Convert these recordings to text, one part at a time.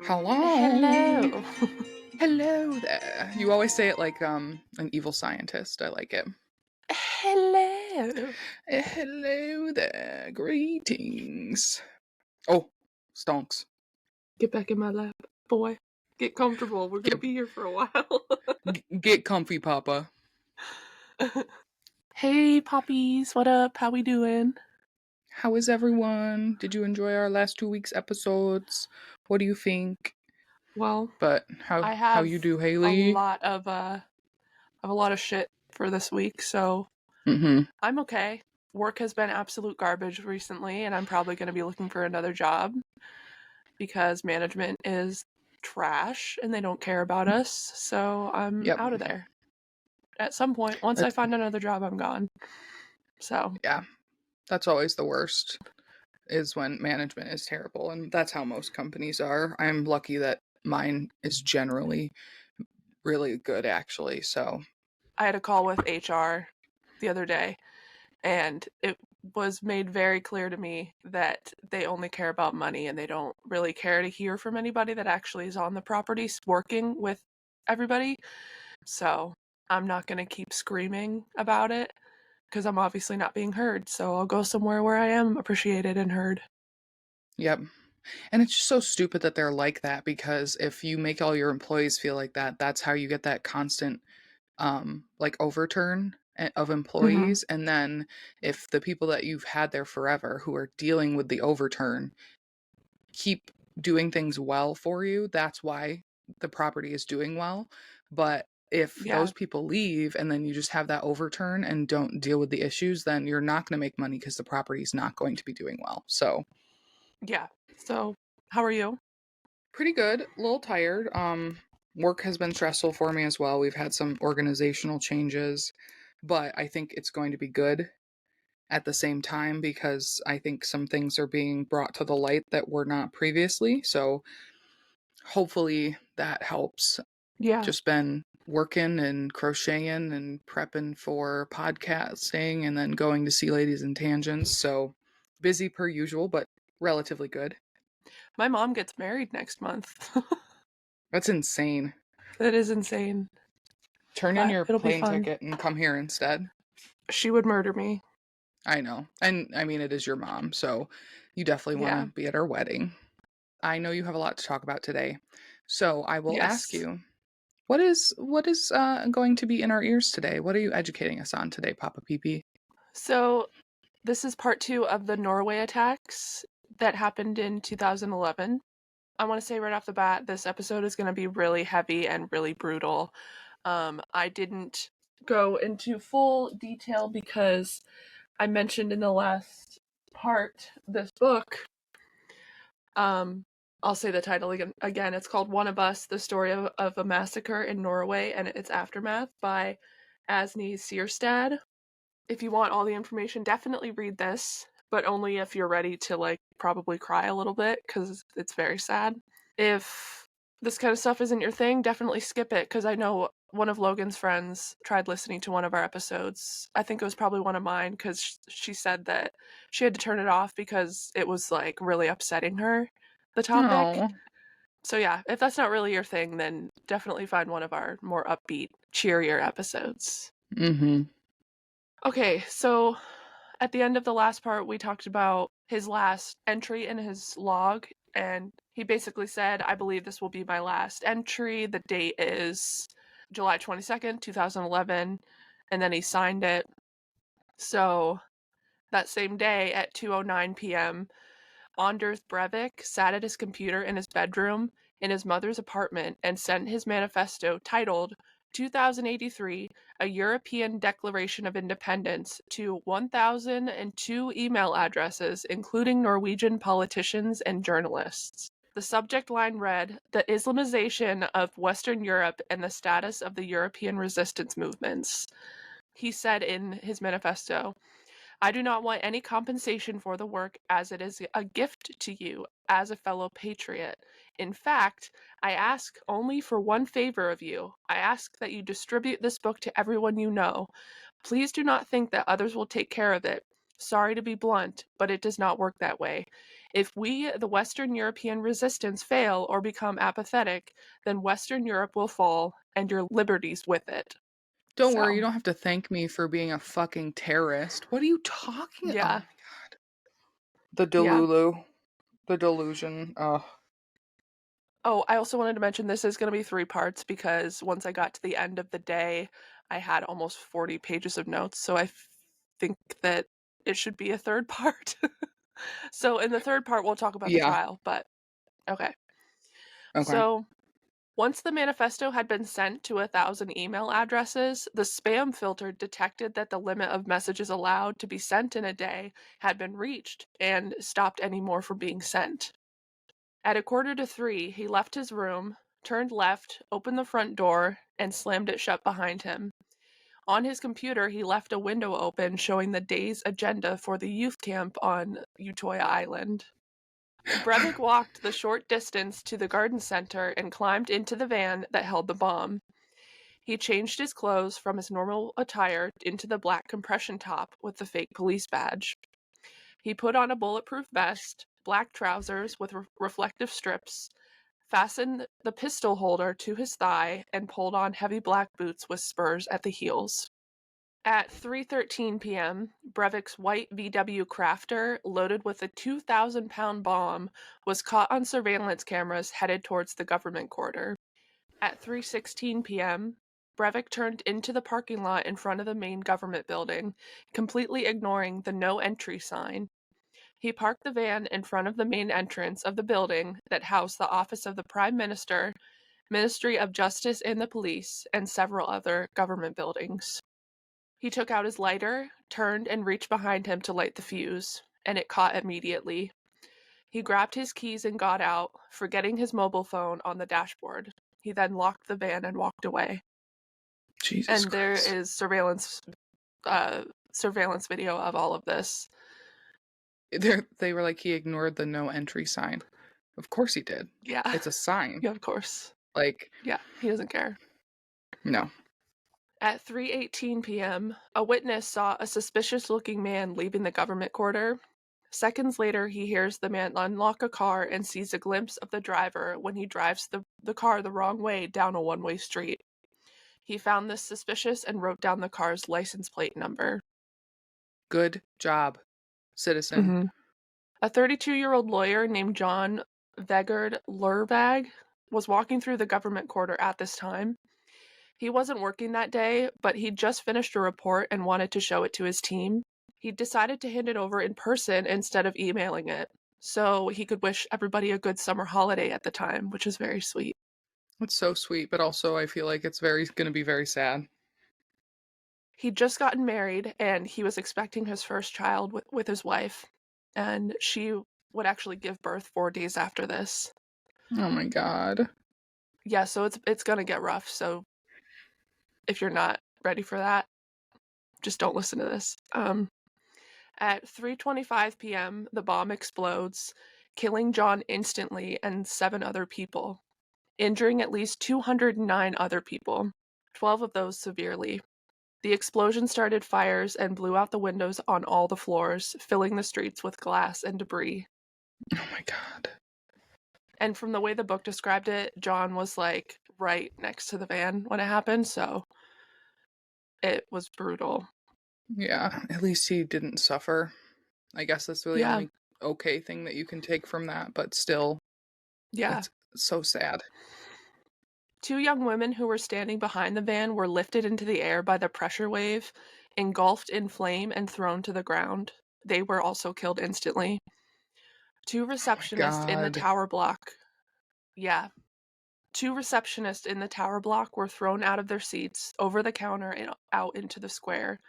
Hello. Hello. Hello there. You always say it like an evil scientist. I like it. Hello. Hello there. Greetings. Oh, stonks. Get back in my lap, boy. Get comfortable. We're going to Get, be here for a while. get comfy, Papa. Hey, poppies. What up? How we doing? How is everyone? Did you enjoy our last 2 weeks episodes? What do you think? Well, But I how have you do, a Haley? lot of shit for this week, so Mm-hmm. I'm okay. Work has been absolute garbage recently, and I'm probably going to be looking for another job because management is trash and they don't care about us. So I'm Yep. out of there. At some point, once I find another job, I'm gone. So Yeah, that's always the worst. Is when management is terrible, and that's how most companies are. I'm lucky that mine is generally really good, actually. So I had a call with HR the other day, and it was made very clear to me that they only care about money and they don't really care to hear from anybody that actually is on the property working with everybody. So I'm not going to keep screaming about it because I'm obviously not being heard. So I'll go somewhere where I am appreciated and heard. yep. And it's just so stupid that they're like that, because if you make all your employees feel like that, that's how you get that constant like overturn of Mm-hmm. employees. And then if the people that you've had there forever who are dealing with the overturn keep doing things well for you, that's why the property is doing well. But if Yeah. those people leave and then you just have that overturn and don't deal with the issues, then you're not going to make money because the property is not going to be doing well. So Yeah. So how are you? pretty good, a little tired. Work has been stressful for me as well. We've had some organizational changes, but I think it's going to be good at the same time, because I think some things are being brought to the light that were not previously. So hopefully that helps. Yeah. Just been working and crocheting and prepping for podcasting and then going to see Ladies and Tangents. So busy per usual, but relatively good. My mom gets married next month. That's insane. That is insane, Turn in but your it'll be plane fun. ticket and come here instead. She would murder me. I know. And I mean, it is your mom, so you definitely want Yeah. to be at her wedding. I know you have a lot to talk about today. So I will ask Yes. you, what is going to be in our ears today? What are you educating us on today, Papa PP? So this is part 2 of the Norway attacks that happened in 2011. I want to say right off the bat, this episode is going to be really heavy and really brutal. I didn't go into full detail because I mentioned in the last part this book. I'll say the title again. It's called One of Us, The Story of a Massacre in Norway and Its Aftermath by Asni Sierstad. If you want all the information, definitely read this, but only if you're ready to like probably cry a little bit because it's very sad. If this kind of stuff isn't your thing, definitely skip it because I know one of Logan's friends tried listening to one of our episodes. I think it was probably one of mine because she said that she had to turn it off because it was like really upsetting her, the topic. Oh. So yeah, if that's not really your thing, then definitely find one of our more upbeat, cheerier episodes. Mm-hmm. Okay, so at the end of the last part, we talked about his last entry in his log, and he basically said, I believe this will be my last entry. The date is July 22nd, 2011, and then he signed it. So that same day at 2:09 p.m., Anders Breivik sat at his computer in his bedroom in his mother's apartment and sent his manifesto titled 2083, A European Declaration of Independence to 1,002 email addresses, including Norwegian politicians and journalists. The subject line read, The Islamization of Western Europe and the Status of the European Resistance Movements. He said in his manifesto, I do not want any compensation for the work, as it is a gift to you as a fellow patriot. In fact, I ask only for one favor of you. I ask that you distribute this book to everyone you know. Please do not think that others will take care of it. Sorry to be blunt, but it does not work that way. If we, the Western European resistance, fail or become apathetic, then Western Europe will fall, and your liberties with it. Don't worry, you So, don't have to thank me for being a fucking terrorist. What are you talking? Oh my yeah, god. The yeah. Delulu. The delusion. Oh. Oh, I also wanted to mention this is going to be 3 parts because once I got to the end of the day, I had almost 40 pages of notes. So I think that it should be a 3rd part. So in the 3rd part, we'll talk about the Yeah. trial, but okay. Okay. So once the manifesto had been sent to 1,000 email addresses, the spam filter detected that the limit of messages allowed to be sent in a day had been reached and stopped any more from being sent. At 2:45, he left his room, turned left, opened the front door, and slammed it shut behind him. On his computer, he left a window open showing the day's agenda for the youth camp on Utøya Island. Breivik walked the short distance to the garden center and climbed into the van that held the bomb. He changed his clothes from his normal attire into the black compression top with the fake police badge. He put on a bulletproof vest, black trousers with reflective strips, fastened the pistol holder to his thigh, and pulled on heavy black boots with spurs at the heels. At 3:13 p.m., Breivik's white VW Crafter, loaded with a 2,000-pound bomb, was caught on surveillance cameras headed towards the government quarter. At 3:16 p.m., Breivik turned into the parking lot in front of the main government building, completely ignoring the no entry sign. He parked the van in front of the main entrance of the building that housed the office of the Prime Minister, Ministry of Justice and the Police, and several other government buildings. He took out his lighter, turned and reached behind him to light the fuse, and it caught immediately. He grabbed his keys and got out, forgetting his mobile phone on the dashboard. He then locked the van and walked away. Jesus And there Christ. is surveillance video of all of this. They were like, he ignored the no entry sign. Of course he did. Yeah. It's a sign. Yeah, of course. Like, Yeah, he doesn't care. no. At 3:18 p.m., a witness saw a suspicious-looking man leaving the government quarter. Seconds later, he hears the man unlock a car and sees a glimpse of the driver when he drives the car the wrong way down a one-way street. He found this suspicious and wrote down the car's license plate number. Good job, citizen. Mm-hmm. A 32-year-old lawyer named John Vegard Lervag was walking through the government quarter at this time. He wasn't working that day, but he'd just finished a report and wanted to show it to his team. He decided to hand it over in person instead of emailing it, so he could wish everybody a good summer holiday at the time, which is very sweet. It's so sweet, but also I feel like it's going to be very sad. He'd just gotten married and he was expecting his first child with his wife, and she would actually give birth 4 days after this. Oh my god. Yeah, so it's gonna get rough, so if you're not ready for that, just don't listen to this. At 3:25 p.m., the bomb explodes, killing John instantly and 7 other people, injuring at least 209 other people, 12 of those severely. The explosion started fires and blew out the windows on all the floors, filling the streets with glass and debris. Oh my god. And from the way the book described it, John was like right next to the van when it happened, so it was brutal. Yeah, at least he didn't suffer. I guess that's really the Yeah, only okay thing that you can take from that, but still, yeah. it's so sad. 2 young women who were standing behind the van were lifted into the air by the pressure wave, engulfed in flame, and thrown to the ground. They were also killed instantly. 2 Oh my receptionists in the god. tower block. Yeah. 2 receptionists in the tower block were thrown out of their seats, over the counter, and out into the square.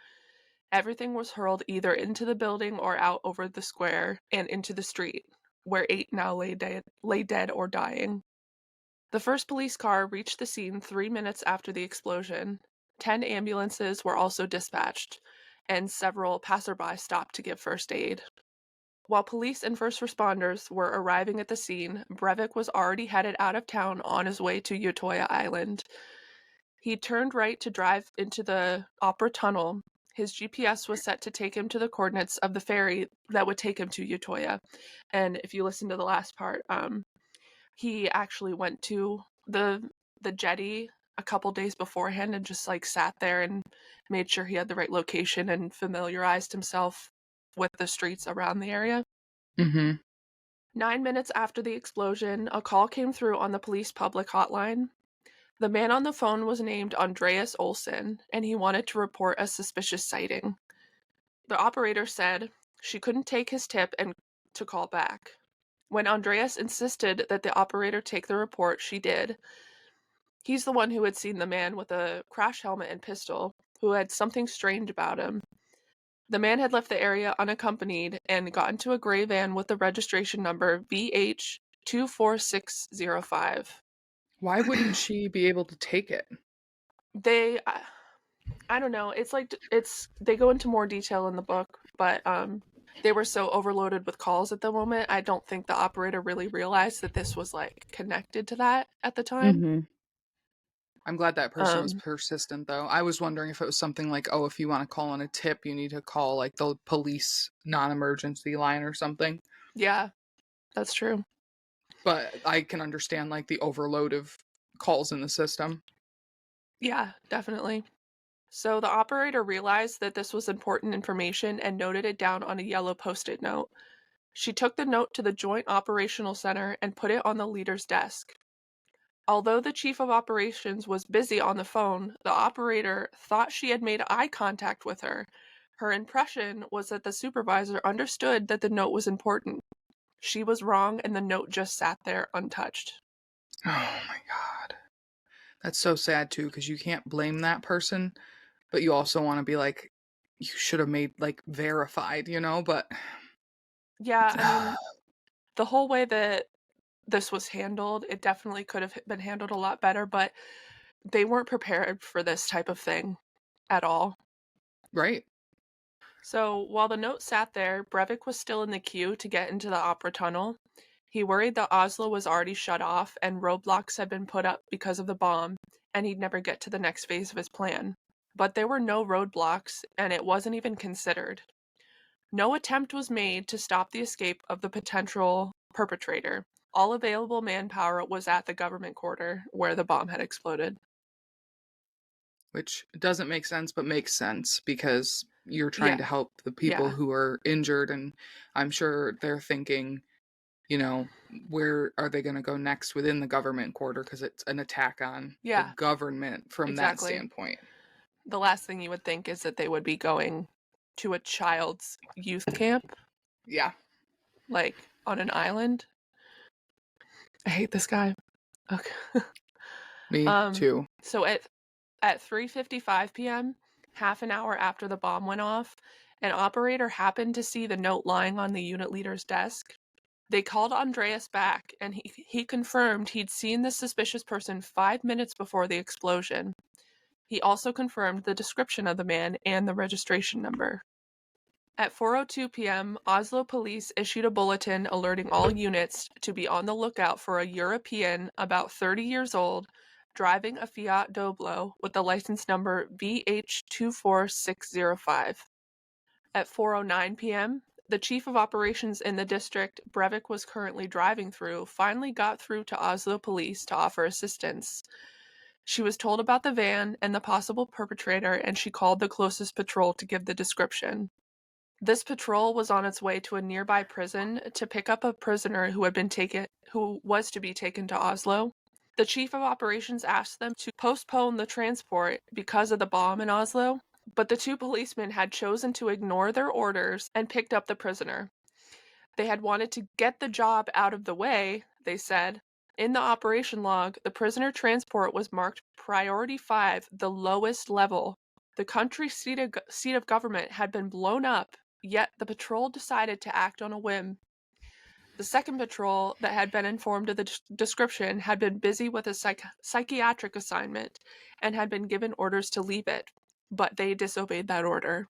Everything was hurled either into the building or out over the square and into the street, where 8 now lay dead or dying. The first police car reached the scene 3 minutes after the explosion. 10 ambulances were also dispatched, and several passerby stopped to give first aid. While police and first responders were arriving at the scene, Breivik was already headed out of town on his way to Utøya Island. He turned right to drive into the Opera Tunnel His GPS was set to take him to the coordinates of the ferry that would take him to Utøya. And if you listen to the last part, he actually went to the jetty a couple days beforehand and just like sat there and made sure he had the right location and familiarized himself with the streets around the area. Mm-hmm. 9 minutes after the explosion, a call came through on the police public hotline. The man on the phone was named Andreas Olsen, and he wanted to report a suspicious sighting. The operator said she couldn't take his tip and to call back. When Andreas insisted that the operator take the report, she did. He's the one who had seen the man with a crash helmet and pistol, who had something strange about him. The man had left the area unaccompanied and got into a gray van with the registration number VH24605. Why wouldn't she be able to take it? They, I don't know. It's like they go into more detail in the book, but they were so overloaded with calls at the moment. I don't think the operator really realized that this was like connected to that at the time. Mm-hmm. I'm glad that person was Um, persistent, though. I was wondering if it was something like, oh, if you want to call on a tip, you need to call like the police non-emergency line or something. yeah, that's true. But I can understand like the overload of calls in the system. Yeah, definitely. So the operator realized that this was important information and noted it down on a yellow post-it note. She took the note to the Joint Operational Center and put it on the leader's desk. Although the chief of operations was busy on the phone, the operator thought she had made eye contact with her. Her impression was that the supervisor understood that the note was important. She was wrong, and the note just sat there untouched. Oh my god. That's so sad too, because you can't blame that person, but you also want to be like, you should have made like verified, but Yeah, I mean, the whole way that this was handled, it definitely could have been handled a lot better, but they weren't prepared for this type of thing at all. right. So while the note sat there, Breivik was still in the queue to get into the opera tunnel. He worried that Oslo was already shut off and roadblocks had been put up because of the bomb, and he'd never get to the next phase of his plan. But there were no roadblocks, and it wasn't even considered. No attempt was made to stop the escape of the potential perpetrator. All available manpower was at the government quarter where the bomb had exploded. Which doesn't make sense, but makes sense because you're trying Yeah, to help the people yeah, who are injured. And I'm sure they're thinking, where are they going to go next within the government quarter? Because it's an attack on the yeah, government from that exactly. standpoint. The last thing you would think is that they would be going to a child's youth camp, Yeah, like on an island. I hate this guy. Okay. me Um, too. so at 3:55 p.m., half an hour after the bomb went off, an operator happened to see the note lying on the unit leader's desk. They called Andreas back, and he confirmed he'd seen the suspicious person 5 minutes before the explosion. He also confirmed the description of the man and the registration number. At 4:02 p.m., Oslo police issued a bulletin alerting all units to be on the lookout for a European about 30 years old driving a Fiat Doblo with the license number VH24605. At 4:09 p.m., the chief of operations in the district Breivik was currently driving through finally got through to Oslo police to offer assistance. She was told about the van and the possible perpetrator, and she called the closest patrol to give the description. This patrol was on its way to a nearby prison to pick up a prisoner who was to be taken to Oslo. The chief of operations asked them to postpone the transport because of the bomb in Oslo, but the two policemen had chosen to ignore their orders and picked up the prisoner. They had wanted to get the job out of the way, they said. In the operation log, the prisoner transport was marked Priority 5, the lowest level. The country's seat of government had been blown up, yet the patrol decided to act on a whim. The second patrol that had been informed of the description had been busy with a psychiatric assignment and had been given orders to leave it, but they disobeyed that order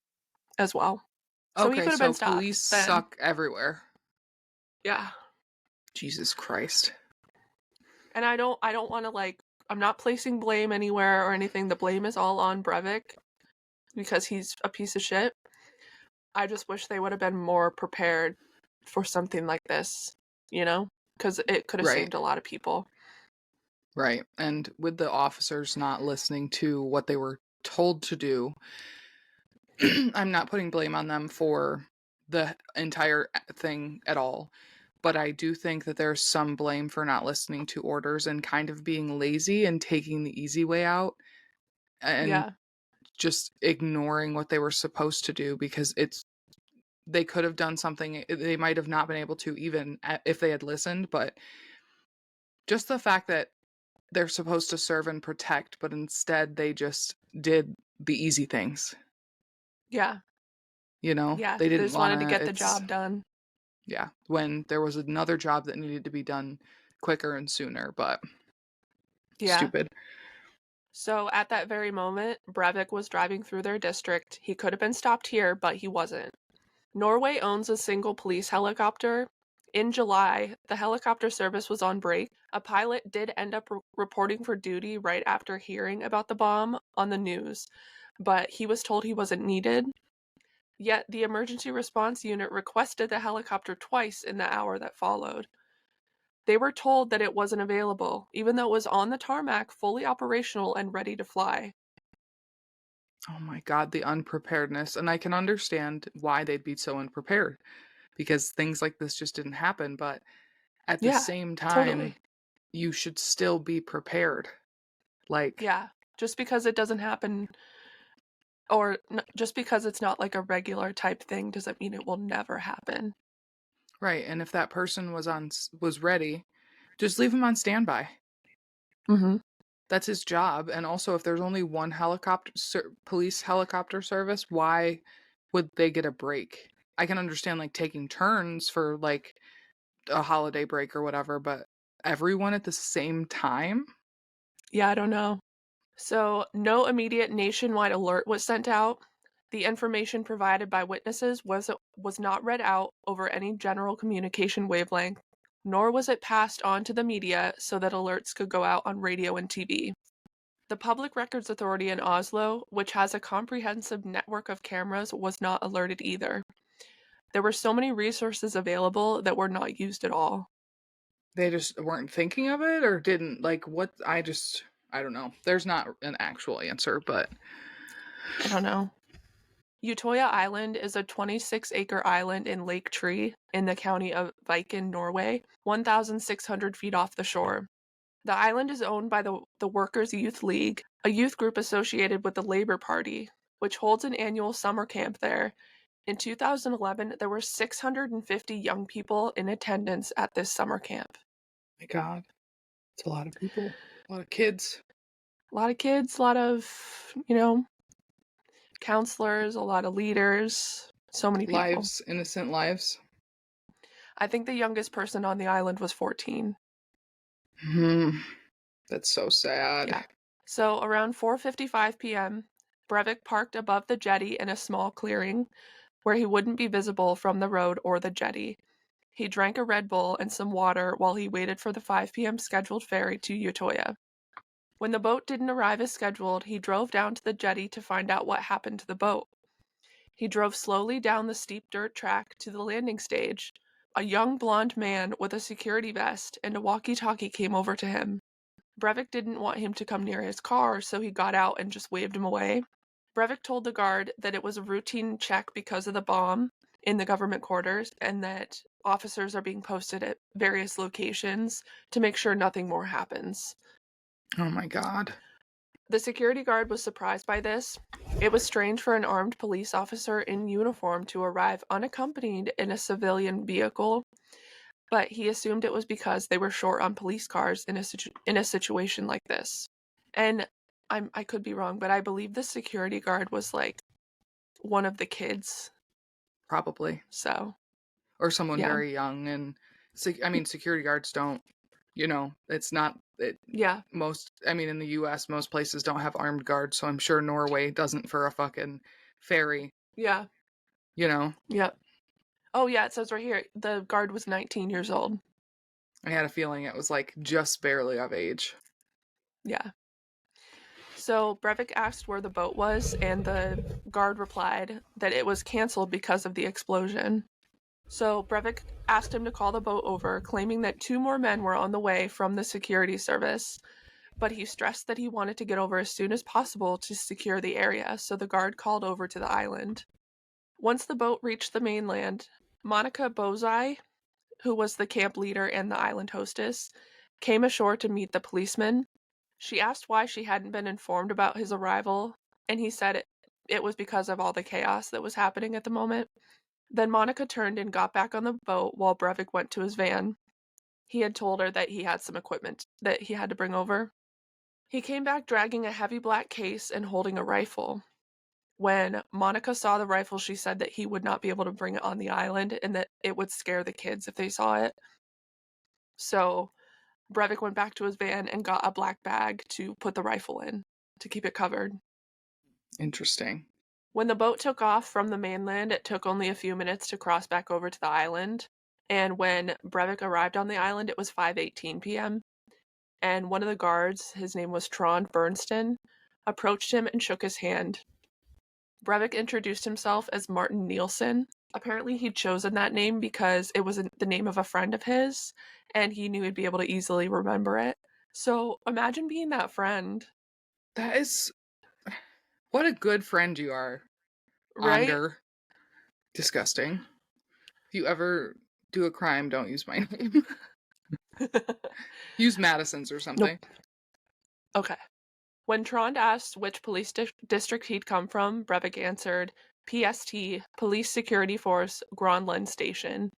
as well. So he Okay, could have been so police stopped then. suck everywhere. Yeah. Jesus Christ. And I don't want to like I'm not placing blame anywhere or anything. The blame is all on Breivik. because he's a piece of shit. I just wish they would have been more prepared for something like this, because it could have Right. saved a lot of people. Right. And with the officers not listening to what they were told to do, I'm not putting blame on them for the entire thing at all. But I do think that there's some blame for not listening to orders and kind of being lazy and taking the easy way out and Yeah. just ignoring what they were supposed to do because they could have done something they might have not been able to even if they had listened, but just the fact that they're supposed to serve and protect, but instead they just did the easy things. Yeah. Yeah. They They didn't just want wanted to to, get the job done. yeah, when there was another job that needed to be done quicker and sooner, but Yeah. stupid. So at that very moment, Breivik was driving through their district. He could have been stopped here, but he wasn't. Norway owns a single police helicopter. In July, the helicopter service was on break. A pilot did end up reporting for duty right after hearing about the bomb on the news, but he was told he wasn't needed. Yet the emergency response unit requested the helicopter twice in the hour that followed. They were told that it wasn't available, even though it was on the tarmac, fully operational and ready to fly. Oh my God, the unpreparedness. And I can understand why they'd be so unprepared because things like this just didn't happen. But at the Yeah, same time, totally. you should still be prepared. Like, Yeah, just because it doesn't happen, or just because it's not like a regular type thing, doesn't mean it will never happen. right. And if that person was ready, just leave him on standby. Mm-hmm. That's his job. And also, if there's only one police helicopter service, why would they get a break? I can understand like taking turns for like a holiday break or whatever, but everyone at the same time? Yeah, I don't know. So, no immediate nationwide alert was sent out. The information provided by witnesses was not read out over any general communication wavelength, nor was it passed on to the media so that alerts could go out on radio and TV. The Public Records Authority in Oslo, which has a comprehensive network of cameras, was not alerted either. There were so many resources available that were not used at all. They just weren't thinking of it or didn't like what I don't know. There's not an actual answer, but I don't know. Utøya Island is a 26-acre island in Lake Tree in the county of Viken, Norway, 1,600 feet off the shore. The island is owned by the Workers' Youth League, a youth group associated with the Labour Party, which holds an annual summer camp there. In 2011, there were 650 young people in attendance at this summer camp. my God, it's a lot of people, a lot of kids. A lot of kids, a lot of, counselors, a lot of leaders, so many people. Lives, innocent lives. I think the youngest person on the island was 14. Hmm. That's so sad. Yeah. So around 4:55 p.m., Breivik parked above the jetty in a small clearing where he wouldn't be visible from the road or the jetty. He drank a Red Bull and some water while he waited for the 5 p.m. scheduled ferry to Utøya. When the boat didn't arrive as scheduled, he drove down to the jetty to find out what happened to the boat. He drove slowly down the steep dirt track to the landing stage. A young blonde man with a security vest and a walkie-talkie came over to him. Breivik didn't want him to come near his car, so he got out and just waved him away. Breivik told the guard that it was a routine check because of the bomb in the government quarters and that officers are being posted at various locations to make sure nothing more happens. Oh my God. The security guard was surprised by this. It was strange for an armed police officer in uniform to arrive unaccompanied in a civilian vehicle, but he assumed it was because they were short on police cars in a situation like this. And I could be wrong, but I believe the security guard was like one of the kids. Probably. So, Or someone yeah. very young. And I mean, security guards don't, it's not Yeah. in the US, most places don't have armed guards. So I'm sure Norway doesn't for a fucking ferry, Yeah. you know? Yep. Oh, yeah, it says right here the guard was 19 years old. I had a feeling it was like just barely of age. Yeah. So Breivik asked where the boat was, and the guard replied that it was canceled because of the explosion. So Breivik asked him to call the boat over, claiming that 2 more men were on the way from the security service, but he stressed that he wanted to get over as soon as possible to secure the area, so the guard called over to the island. Once the boat reached the mainland, Monica Bozai, who was the camp leader and the island hostess, came ashore to meet the policeman. She asked why she hadn't been informed about his arrival, and he said it was because of all the chaos that was happening at the moment. Then Monica turned and got back on the boat while Breivik went to his van. He had told her that he had some equipment that he had to bring over. He came back dragging a heavy black case and holding a rifle. When Monica saw the rifle, she said that he would not be able to bring it on the island and that it would scare the kids if they saw it. So Breivik went back to his van and got a black bag to put the rifle in to keep it covered. Interesting. When the boat took off from the mainland, it took only a few minutes to cross back over to the island. And when Breivik arrived on the island, it was 5:18 p.m. And one of the guards, his name was Trond Bernsten, approached him and shook his hand. Breivik introduced himself as Martin Nielsen. Apparently, he'd chosen that name because it was the name of a friend of his, and he knew he'd be able to easily remember it. So imagine being that friend, That is what a good friend you are, right? Ander. Disgusting. If you ever do a crime, don't use my name. Use Madison's or Nope. something. Okay. When Trond asked which police district he'd come from, Breivik answered, PST, Police Security Force, Gronland Station.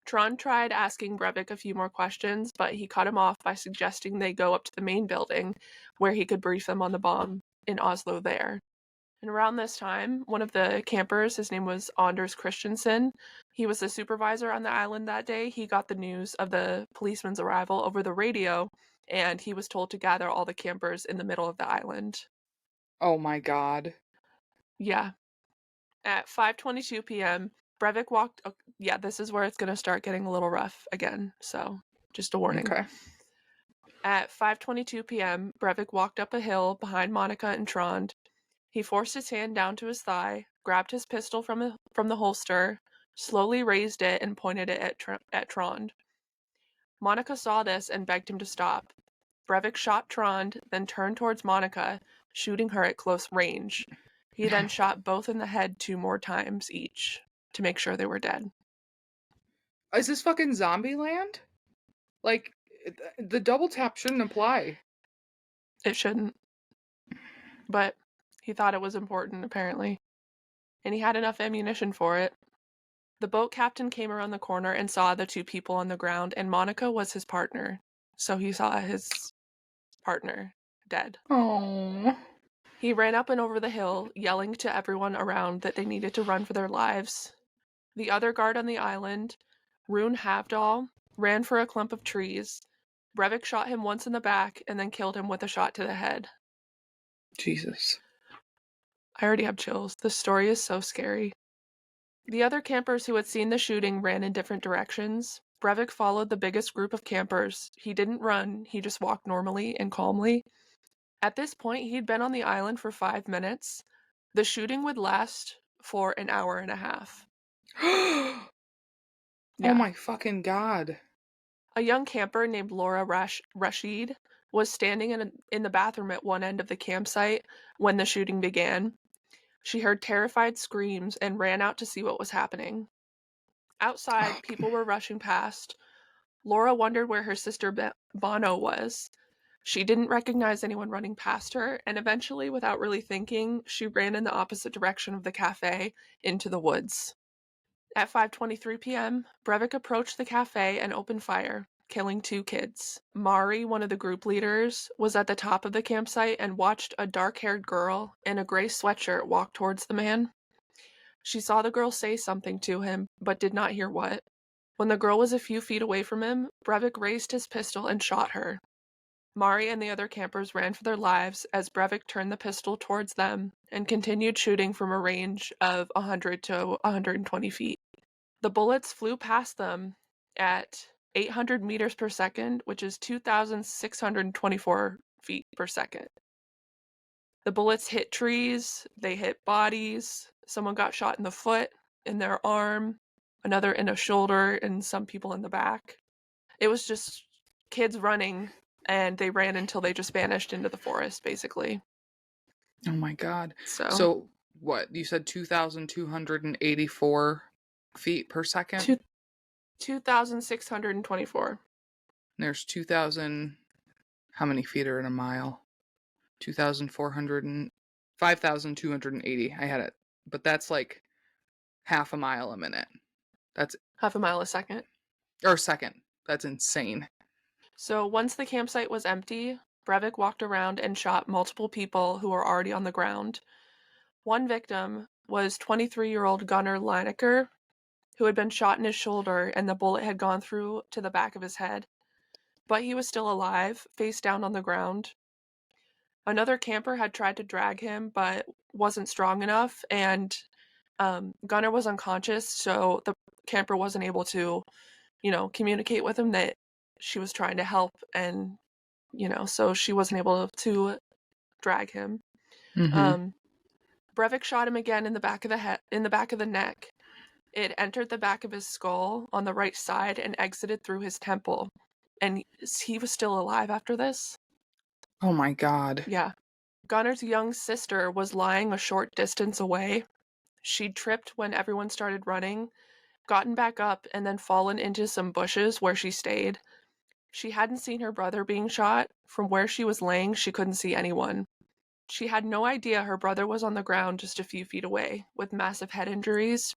Trond tried asking Breivik a few more questions, but he cut him off by suggesting they go up to the main building, where he could brief them on the bomb in Oslo there. And around this time, one of the campers, his name was Anders Christensen, he was the supervisor on the island that day. He got the news of the policeman's arrival over the radio, and he was told to gather all the campers in the middle of the island. Oh my god. Yeah. At 5:22 p.m., Breivik walked. Oh, yeah, this is where it's going to start getting a little rough again. So, just a warning. Okay. At 5:22 p.m., Breivik walked up a hill behind Monica and Trond. He forced his hand down to his thigh, grabbed his pistol from the holster, slowly raised it, and pointed it at Trond. Monica saw this and begged him to stop. Breivik shot Trond, then turned towards Monica, shooting her at close range. He then shot both in the head 2 more times each to make sure they were dead. Is this fucking zombie land? Like, the double tap shouldn't apply. It shouldn't, but he thought it was important, apparently. And he had enough ammunition for it. The boat captain came around the corner and saw the 2 people on the ground, and Monica was his partner. So he saw his partner dead. Oh. He ran up and over the hill, yelling to everyone around that they needed to run for their lives. The other guard on the island, Rune Havdal, ran for a clump of trees. Breivik shot him once in the back and then killed him with a shot to the head. Jesus. I already have chills. This story is so scary. The other campers who had seen the shooting ran in different directions. Breivik followed the biggest group of campers. He didn't run, he just walked normally and calmly. At this point, he'd been on the island for 5 minutes. The shooting would last for an hour and a half. Oh Yeah. my fucking god. A young camper named Laura Rashid was standing in the bathroom at one end of the campsite when the shooting began. She heard terrified screams and ran out to see what was happening. Outside, people were rushing past. Laura wondered where her sister Bono was. She didn't recognize anyone running past her, and eventually, without really thinking, she ran in the opposite direction of the cafe into the woods. At 5:23 p.m., Breivik approached the cafe and opened fire, killing 2 kids. Mari, one of the group leaders, was at the top of the campsite and watched a dark-haired girl in a gray sweatshirt walk towards the man. She saw the girl say something to him, but did not hear what. When the girl was a few feet away from him, Breivik raised his pistol and shot her. Mari and the other campers ran for their lives as Breivik turned the pistol towards them and continued shooting from a range of 100 to 120 feet. The bullets flew past them at 800 meters per second, which is 2,624 feet per second. The bullets hit trees, they hit bodies. Someone got shot in the foot, in their arm, another in a shoulder, and some people in the back. It was just kids running, and they ran until they just vanished into the forest, basically. Oh my God. So, So what? You said 2,284 feet per second? two, 2,624. There's 2,000. How many feet are in a mile? 2,400 and 5,280. I had it. But that's like half a mile a minute. That's, Half a mile a second. or second. That's insane. So once the campsite was empty, Breivik walked around and shot multiple people who were already on the ground. One victim was 23-year-old Gunnar Lineker, who had been shot in his shoulder and the bullet had gone through to the back of his head. But he was still alive, face down on the ground. Another camper had tried to drag him, but wasn't strong enough, and Gunnar was unconscious, so the camper wasn't able to, communicate with him that she was trying to help, and, so she wasn't able to drag him. Mm-hmm. Um, Breivik shot him again in the back of the head, in the back of the neck. It entered the back of his skull on the right side and exited through his temple. And he was still alive after this. Oh my God. Yeah. Gunnar's young sister was lying a short distance away. She'd tripped when everyone started running, gotten back up, and then fallen into some bushes where she stayed. She hadn't seen her brother being shot. From where she was laying, she couldn't see anyone. She had no idea her brother was on the ground just a few feet away, with massive head injuries.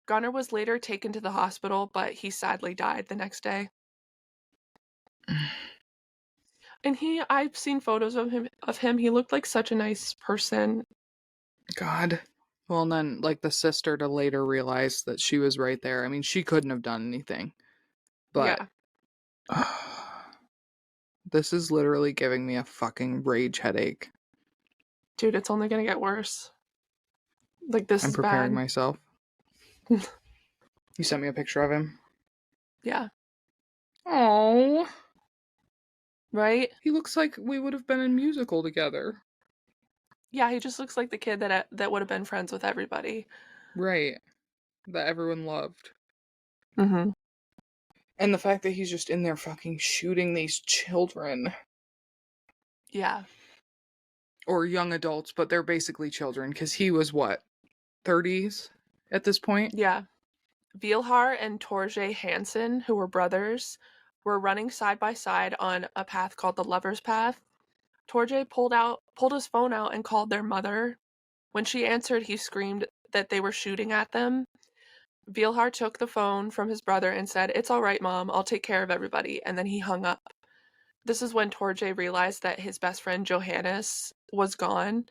Gunnar was later taken to the hospital, but he sadly died the next day. And I've seen photos of him. He looked like such a nice person. God. Well, and then, like, the sister to later realize that she was right there. I mean, she couldn't have done anything. But Yeah. this is literally giving me a fucking rage headache. Dude, it's only gonna get worse. Like, this I'm is preparing bad. myself. You sent me a picture of him. Yeah. Oh, Right? he looks like we would have been in musical together. Yeah, he just looks like the kid that would have been friends with everybody. Right. That everyone loved. Mm-hmm. And the fact that he's just in there fucking shooting these children. Yeah. Or young adults, but they're basically children, because he was what? 30s at this point? Yeah. Vilhar and Torje Hansen, who were brothers, were running side by side on a path called the Lover's Path. Torje pulled his phone out and called their mother. When she answered, he screamed that they were shooting at them. Vilhar took the phone from his brother and said, "It's all right, Mom. I'll take care of everybody." And then he hung up. This is when Torje realized that his best friend Johannes was gone.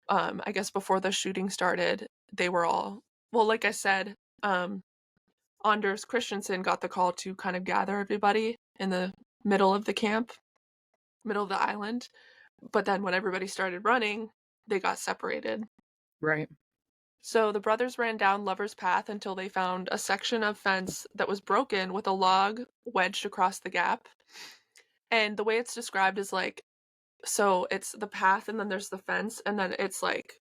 I guess before the shooting started, they were all, well, like I said, Anders Christensen got the call to kind of gather everybody in the middle of the camp, middle of the island. But then when everybody started running, they got separated. Right. So the brothers ran down Lover's Path until they found a section of fence that was broken with a log wedged across the gap. And the way it's described is like, so it's the path and then there's the fence and then it's like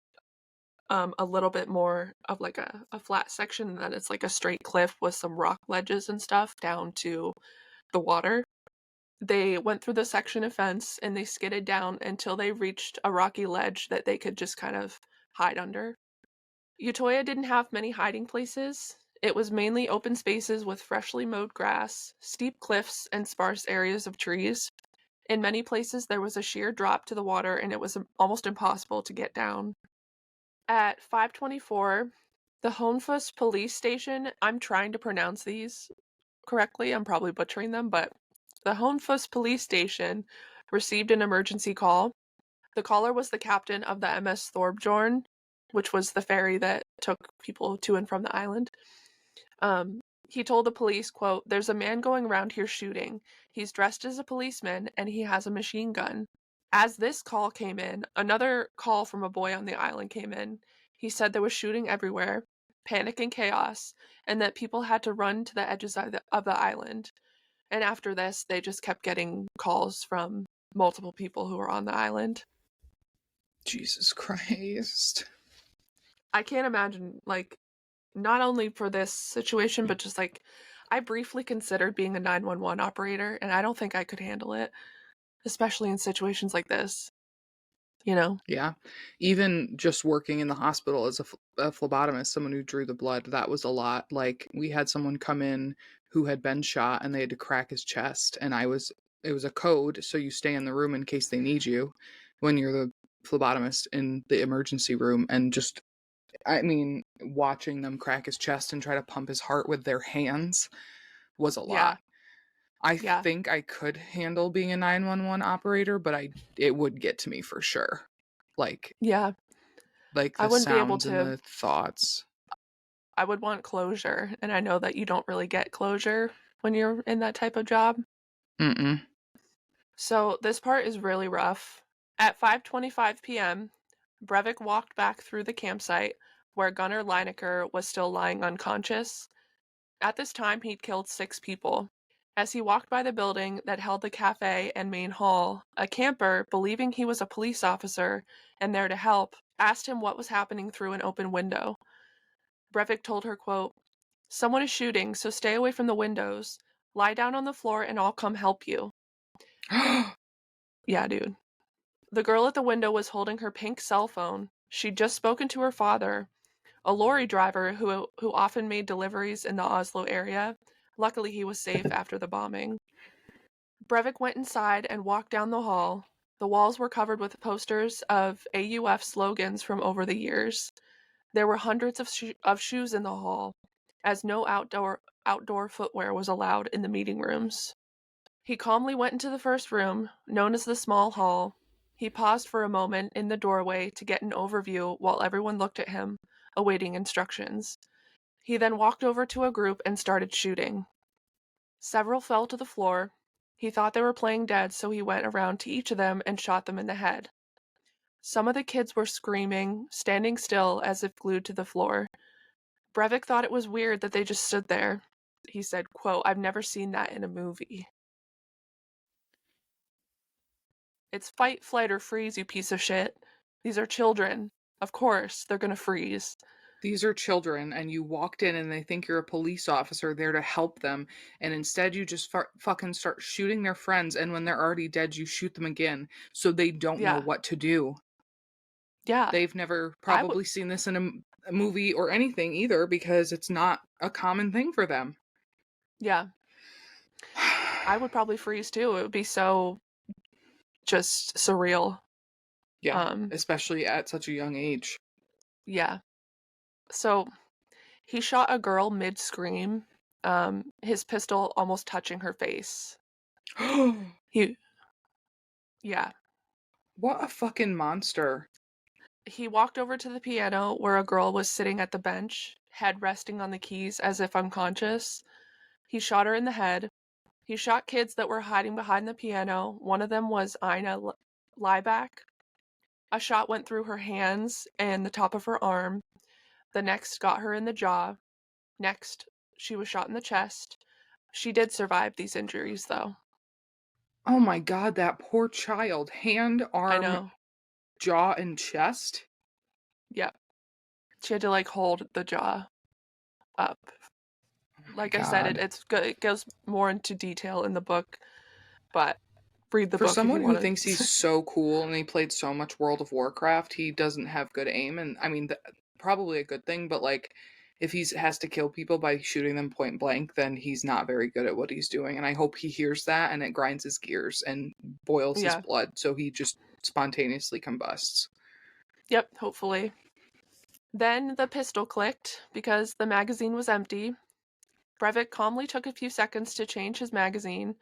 a little bit more of like a flat section and then it's like a straight cliff with some rock ledges and stuff down to the water. They went through the section of fence and they skidded down until they reached a rocky ledge that they could just kind of hide under. Utøya didn't have many hiding places. It was mainly open spaces with freshly mowed grass, steep cliffs, and sparse areas of trees. In many places, there was a sheer drop to the water and it was almost impossible to get down. At 5:24, the Honfus police station, I'm trying to pronounce these correctly, I'm probably butchering them, but the Honfus police station received an emergency call. The caller was the captain of the MS Thorbjorn, which was the ferry that took people to and from the island. He told the police, quote, "There's a man going around here shooting. He's dressed as a policeman and he has a machine gun." As this call came in, another call from a boy on the island came in. He said there was shooting everywhere, panic and chaos, and that people had to run to the edges of the island. And after this, they just kept getting calls from multiple people who were on the island. Jesus Christ. I can't imagine, like, not only for this situation, but just like, I briefly considered being a 911 operator, and I don't think I could handle it, especially in situations like this, you know? Yeah. Even just working in the hospital as a phlebotomist, someone who drew the blood, that was a lot. Like, we had someone come in who had been shot and they had to crack his chest. And it was a code. So you stay in the room in case they need you when you're the phlebotomist in the emergency room. And just, I mean, watching them crack his chest and try to pump his heart with their hands was a lot. Yeah, I yeah, think I could handle being a 911 operator, but it would get to me for sure. Like, yeah. I the wouldn't be able sounds and to, the thoughts. I would want closure, and I know that you don't really get closure when you're in that type of job. Mm-mm. So this part is really rough. At 5:25 p.m., Breivik walked back through the campsite where Gunnar Lineker was still lying unconscious. At this time, he'd killed 6 people. As he walked by the building that held the cafe and main hall, a camper, believing he was a police officer and there to help, asked him what was happening through an open window. Breivik told her, quote, "Someone is shooting, so stay away from the windows. Lie down on the floor and I'll come help you." Yeah, dude. The girl at the window was holding her pink cell phone. She'd just spoken to her father, a lorry driver who often made deliveries in the Oslo area. Luckily, he was safe after the bombing. Breivik went inside and walked down the hall. The walls were covered with posters of AUF slogans from over the years. There were hundreds of shoes in the hall, as no outdoor footwear was allowed in the meeting rooms. He calmly went into the first room, known as the small hall. He paused for a moment in the doorway to get an overview while everyone looked at him, awaiting instructions. He then walked over to a group and started shooting. Several fell to the floor. He thought they were playing dead, so he went around to each of them and shot them in the head. Some of the kids were screaming, standing still as if glued to the floor. Breivik thought it was weird that they just stood there. He said, quote, "I've never seen that in a movie." It's fight, flight, or freeze, you piece of shit. These are children. Of course, they're gonna freeze. These are children, and you walked in and they think you're a police officer there to help them. And instead, you just fucking start shooting their friends. And when they're already dead, you shoot them again. So they don't know Yeah. what to do. Yeah. They've never I would probably seen this in a movie or anything either because it's not a common thing for them. yeah. I would probably freeze too. It would be so just surreal. Yeah, Um, especially at such a young age. yeah. So he shot a girl mid scream, his pistol almost touching her face. He yeah. What a fucking monster. He walked over to the piano where a girl was sitting at the bench, head resting on the keys as if unconscious. He shot her in the head. He shot kids that were hiding behind the piano. One of them was Ina Lieback. A shot went through her hands and the top of her arm. The next got her in the jaw. Next, she was shot in the chest. She did survive these injuries, though. Oh my god, that poor child. Hand, I arm, know. jaw, and chest? Yep. She had to like hold the jaw up. Oh my Like I said, god. it goes more into detail in the book, but read the For book if you someone who want thinks he's to. so cool and he played so much World of Warcraft, he doesn't have good aim. And I mean, probably a good thing, but like, if he has to kill people by shooting them point blank, then he's not very good at what he's doing. And I hope he hears that and it grinds his gears and boils his Yeah. blood so he just spontaneously combusts. Yep, hopefully. Then the pistol clicked because the magazine was empty. Breivik calmly took a few seconds to change his magazine.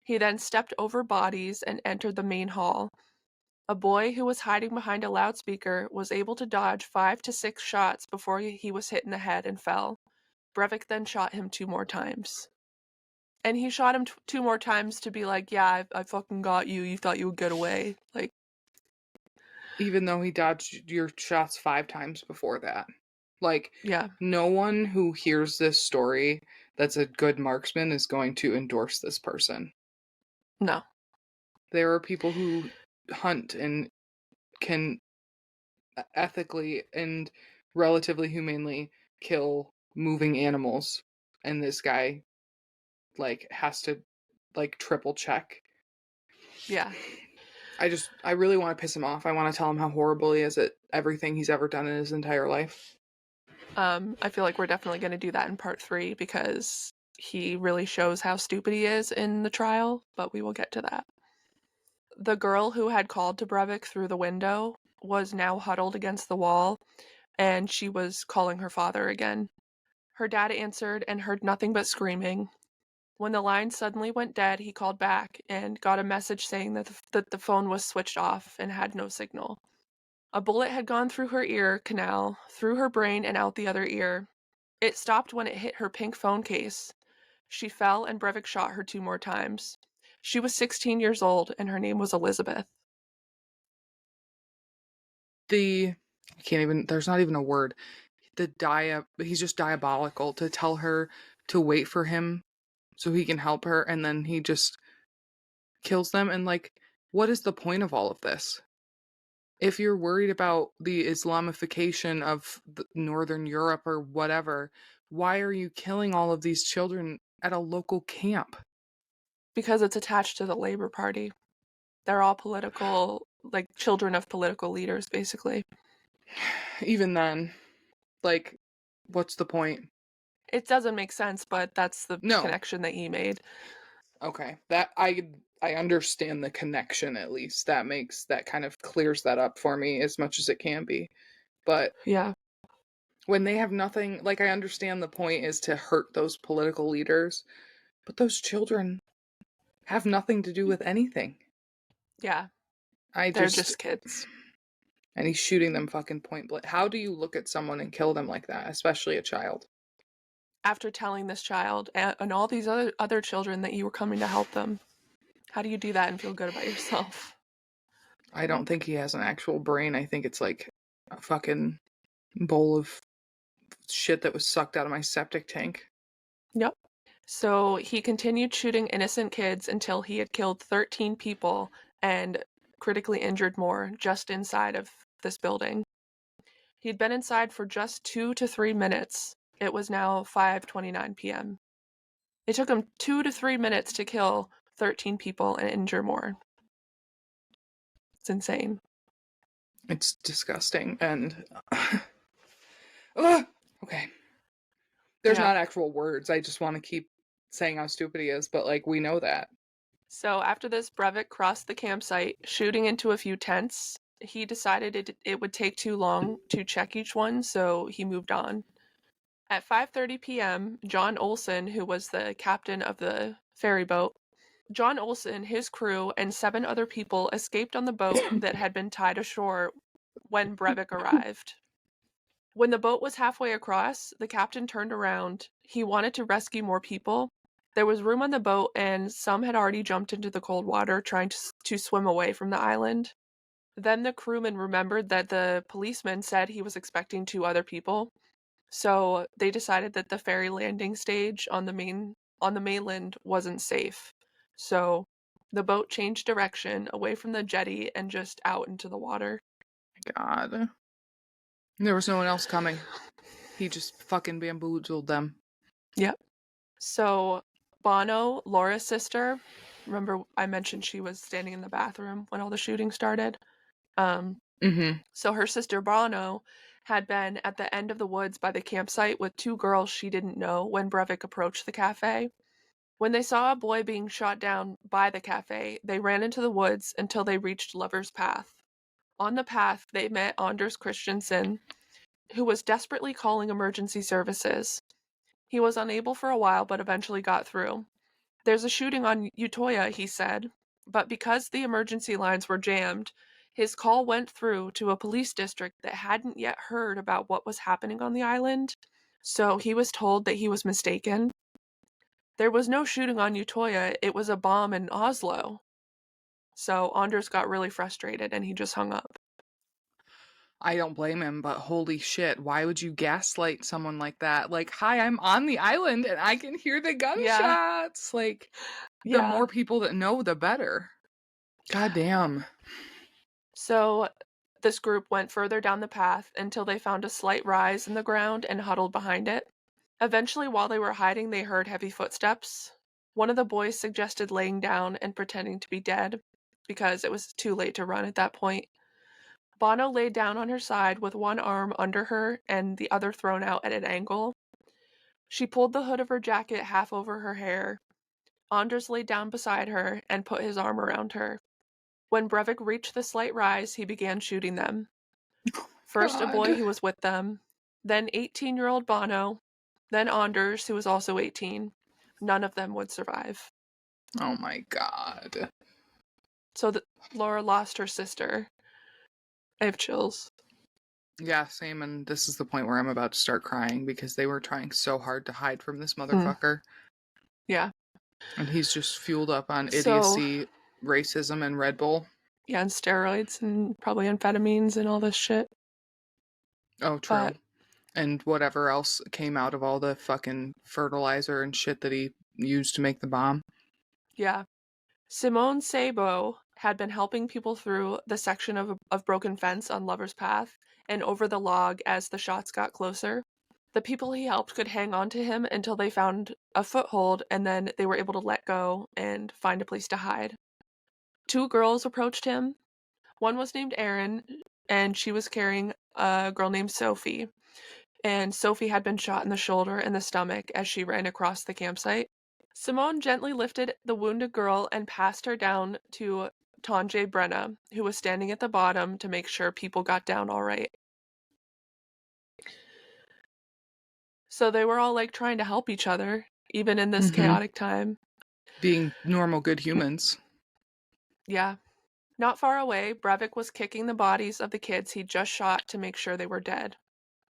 He then stepped over bodies and entered the main hall. A boy who was hiding behind a loudspeaker was able to dodge 5 to 6 shots before he was hit in the head and fell. Breivik then shot him 2 more times. And he shot him 2 more times to be like, yeah, I fucking got you. You thought you would get away. Like, Even though he dodged your shots 5 times before that. Like, yeah, no one who hears this story that's a good marksman is going to endorse this person. no. There are people who hunt and can ethically and relatively humanely kill moving animals, and this guy like has to like triple check. Yeah. I really want to piss him off. I want to tell him how horrible he is at everything he's ever done in his entire life. I feel like we're definitely going to do that in part 3 because he really shows how stupid he is in the trial, but we will get to that. The girl who had called to Breivik through the window was now huddled against the wall, and she was calling her father again. Her dad answered and heard nothing but screaming. When the line suddenly went dead, he called back and got a message saying that the phone was switched off and had no signal. A bullet had gone through her ear canal, through her brain, and out the other ear. It stopped when it hit her pink phone case. She fell, and Breivik shot her 2 more times. She was 16 years old, and her name was Elizabeth. I can't even, there's not even a word. He's just diabolical to tell her to wait for him so he can help her, and then he just kills them. And like, what is the point of all of this? If you're worried about the Islamification of Northern Europe or whatever, why are you killing all of these children at a local camp? Because it's attached to the Labour Party. They're all political, like children of political leaders, basically. Even then, like, what's the point? It doesn't make sense, but that's the No. connection that he made. Okay. That I understand the connection at least. That kind of clears that up for me as much as it can be. But Yeah. when they have nothing, like, I understand the point is to hurt those political leaders, but those children have nothing to do with anything. Yeah. I They're just just kids. And he's shooting them fucking point blank. How do you look at someone and kill them like that, especially a child? After telling this child and all these other children that you were coming to help them, how do you do that and feel good about yourself? I don't think he has an actual brain. I think it's like a fucking bowl of shit that was sucked out of my septic tank. Yep. So he continued shooting innocent kids until he had killed 13 people and critically injured more just inside of this building. He'd been inside for just 2 to 3 minutes. It was now 5:29 p.m. It took him 2 to 3 minutes to kill 13 people and injure more. It's insane. It's disgusting and Ugh! Okay. There's Yeah. not actual words. I just want to keep saying how stupid he is, but like we know that. So after this, Breivik crossed the campsite, shooting into a few tents. He decided it would take too long to check each one, so he moved on. At 5:30 p.m., John Olson, who was the captain of the ferry boat, John Olson, his crew, and 7 other people escaped on the boat that had been tied ashore when Breivik arrived. When the boat was halfway across, the captain turned around. He wanted to rescue more people. There was room on the boat, and some had already jumped into the cold water trying to swim away from the island. Then the crewman remembered that the policeman said he was expecting 2 other people, so they decided that the ferry landing stage on the mainland wasn't safe. So the boat changed direction away from the jetty and just out into the water. God. There was no one else coming. He just fucking bamboozled them. Yep. So Bono, Laura's sister, remember I mentioned she was standing in the bathroom when all the shooting started? Mm-hmm. So her sister Bono had been at the end of the woods by the campsite with 2 girls she didn't know when Breivik approached the cafe. When they saw a boy being shot down by the cafe, they ran into the woods until they reached Lover's Path. On the path, they met Anders Christensen, who was desperately calling emergency services. He was unable for a while, but eventually got through. There's a shooting on Utøya, he said, but because the emergency lines were jammed, his call went through to a police district that hadn't yet heard about what was happening on the island, so he was told that he was mistaken. There was no shooting on Utøya, it was a bomb in Oslo. So Anders got really frustrated and he just hung up. I don't blame him, but holy shit, why would you gaslight someone like that? Like, hi, I'm on the island and I can hear the Yeah, gunshots. Like, the yeah. more people that know, the better. God damn. So This group went further down the path until they found a slight rise in the ground and huddled behind it. Eventually, while they were hiding, they heard heavy footsteps. One of the boys suggested laying down and pretending to be dead, because it was too late to run at that point. Bono laid down on her side with one arm under her and the other thrown out at an angle. She pulled the hood of her jacket half over her hair. Anders laid down beside her and put his arm around her. When Breivik reached the slight rise, he began shooting them. First a boy God. who was with them, then 18-year-old Bono, then Anders, who was also 18. None of them would survive. Oh my God. So Laura lost her sister. I have chills. Yeah, same. And this is the point where I'm about to start crying because they were trying so hard to hide from this motherfucker. Yeah. And he's just fueled up on So, idiocy, racism, and Red Bull. yeah, and steroids and probably amphetamines and all this shit. Oh, true. But, and whatever else came out of all the fucking fertilizer and shit that he used to make the bomb. yeah. Simone Sabo had been helping people through the section of broken fence on Lover's Path and over the log as the shots got closer. The people he helped could hang on to him until they found a foothold, and then they were able to let go and find a place to hide. Two girls approached him. One was named Erin, and she was carrying a girl named Sophie. And Sophie had been shot in the shoulder and the stomach as she ran across the campsite. Simone gently lifted the wounded girl and passed her down to Tonje Brenna, who was standing at the bottom to make sure people got down all right. So they were all like trying to help each other, even in this chaotic time. Being normal, good humans. Yeah. Not far away, Breivik was kicking the bodies of the kids he'd just shot to make sure they were dead.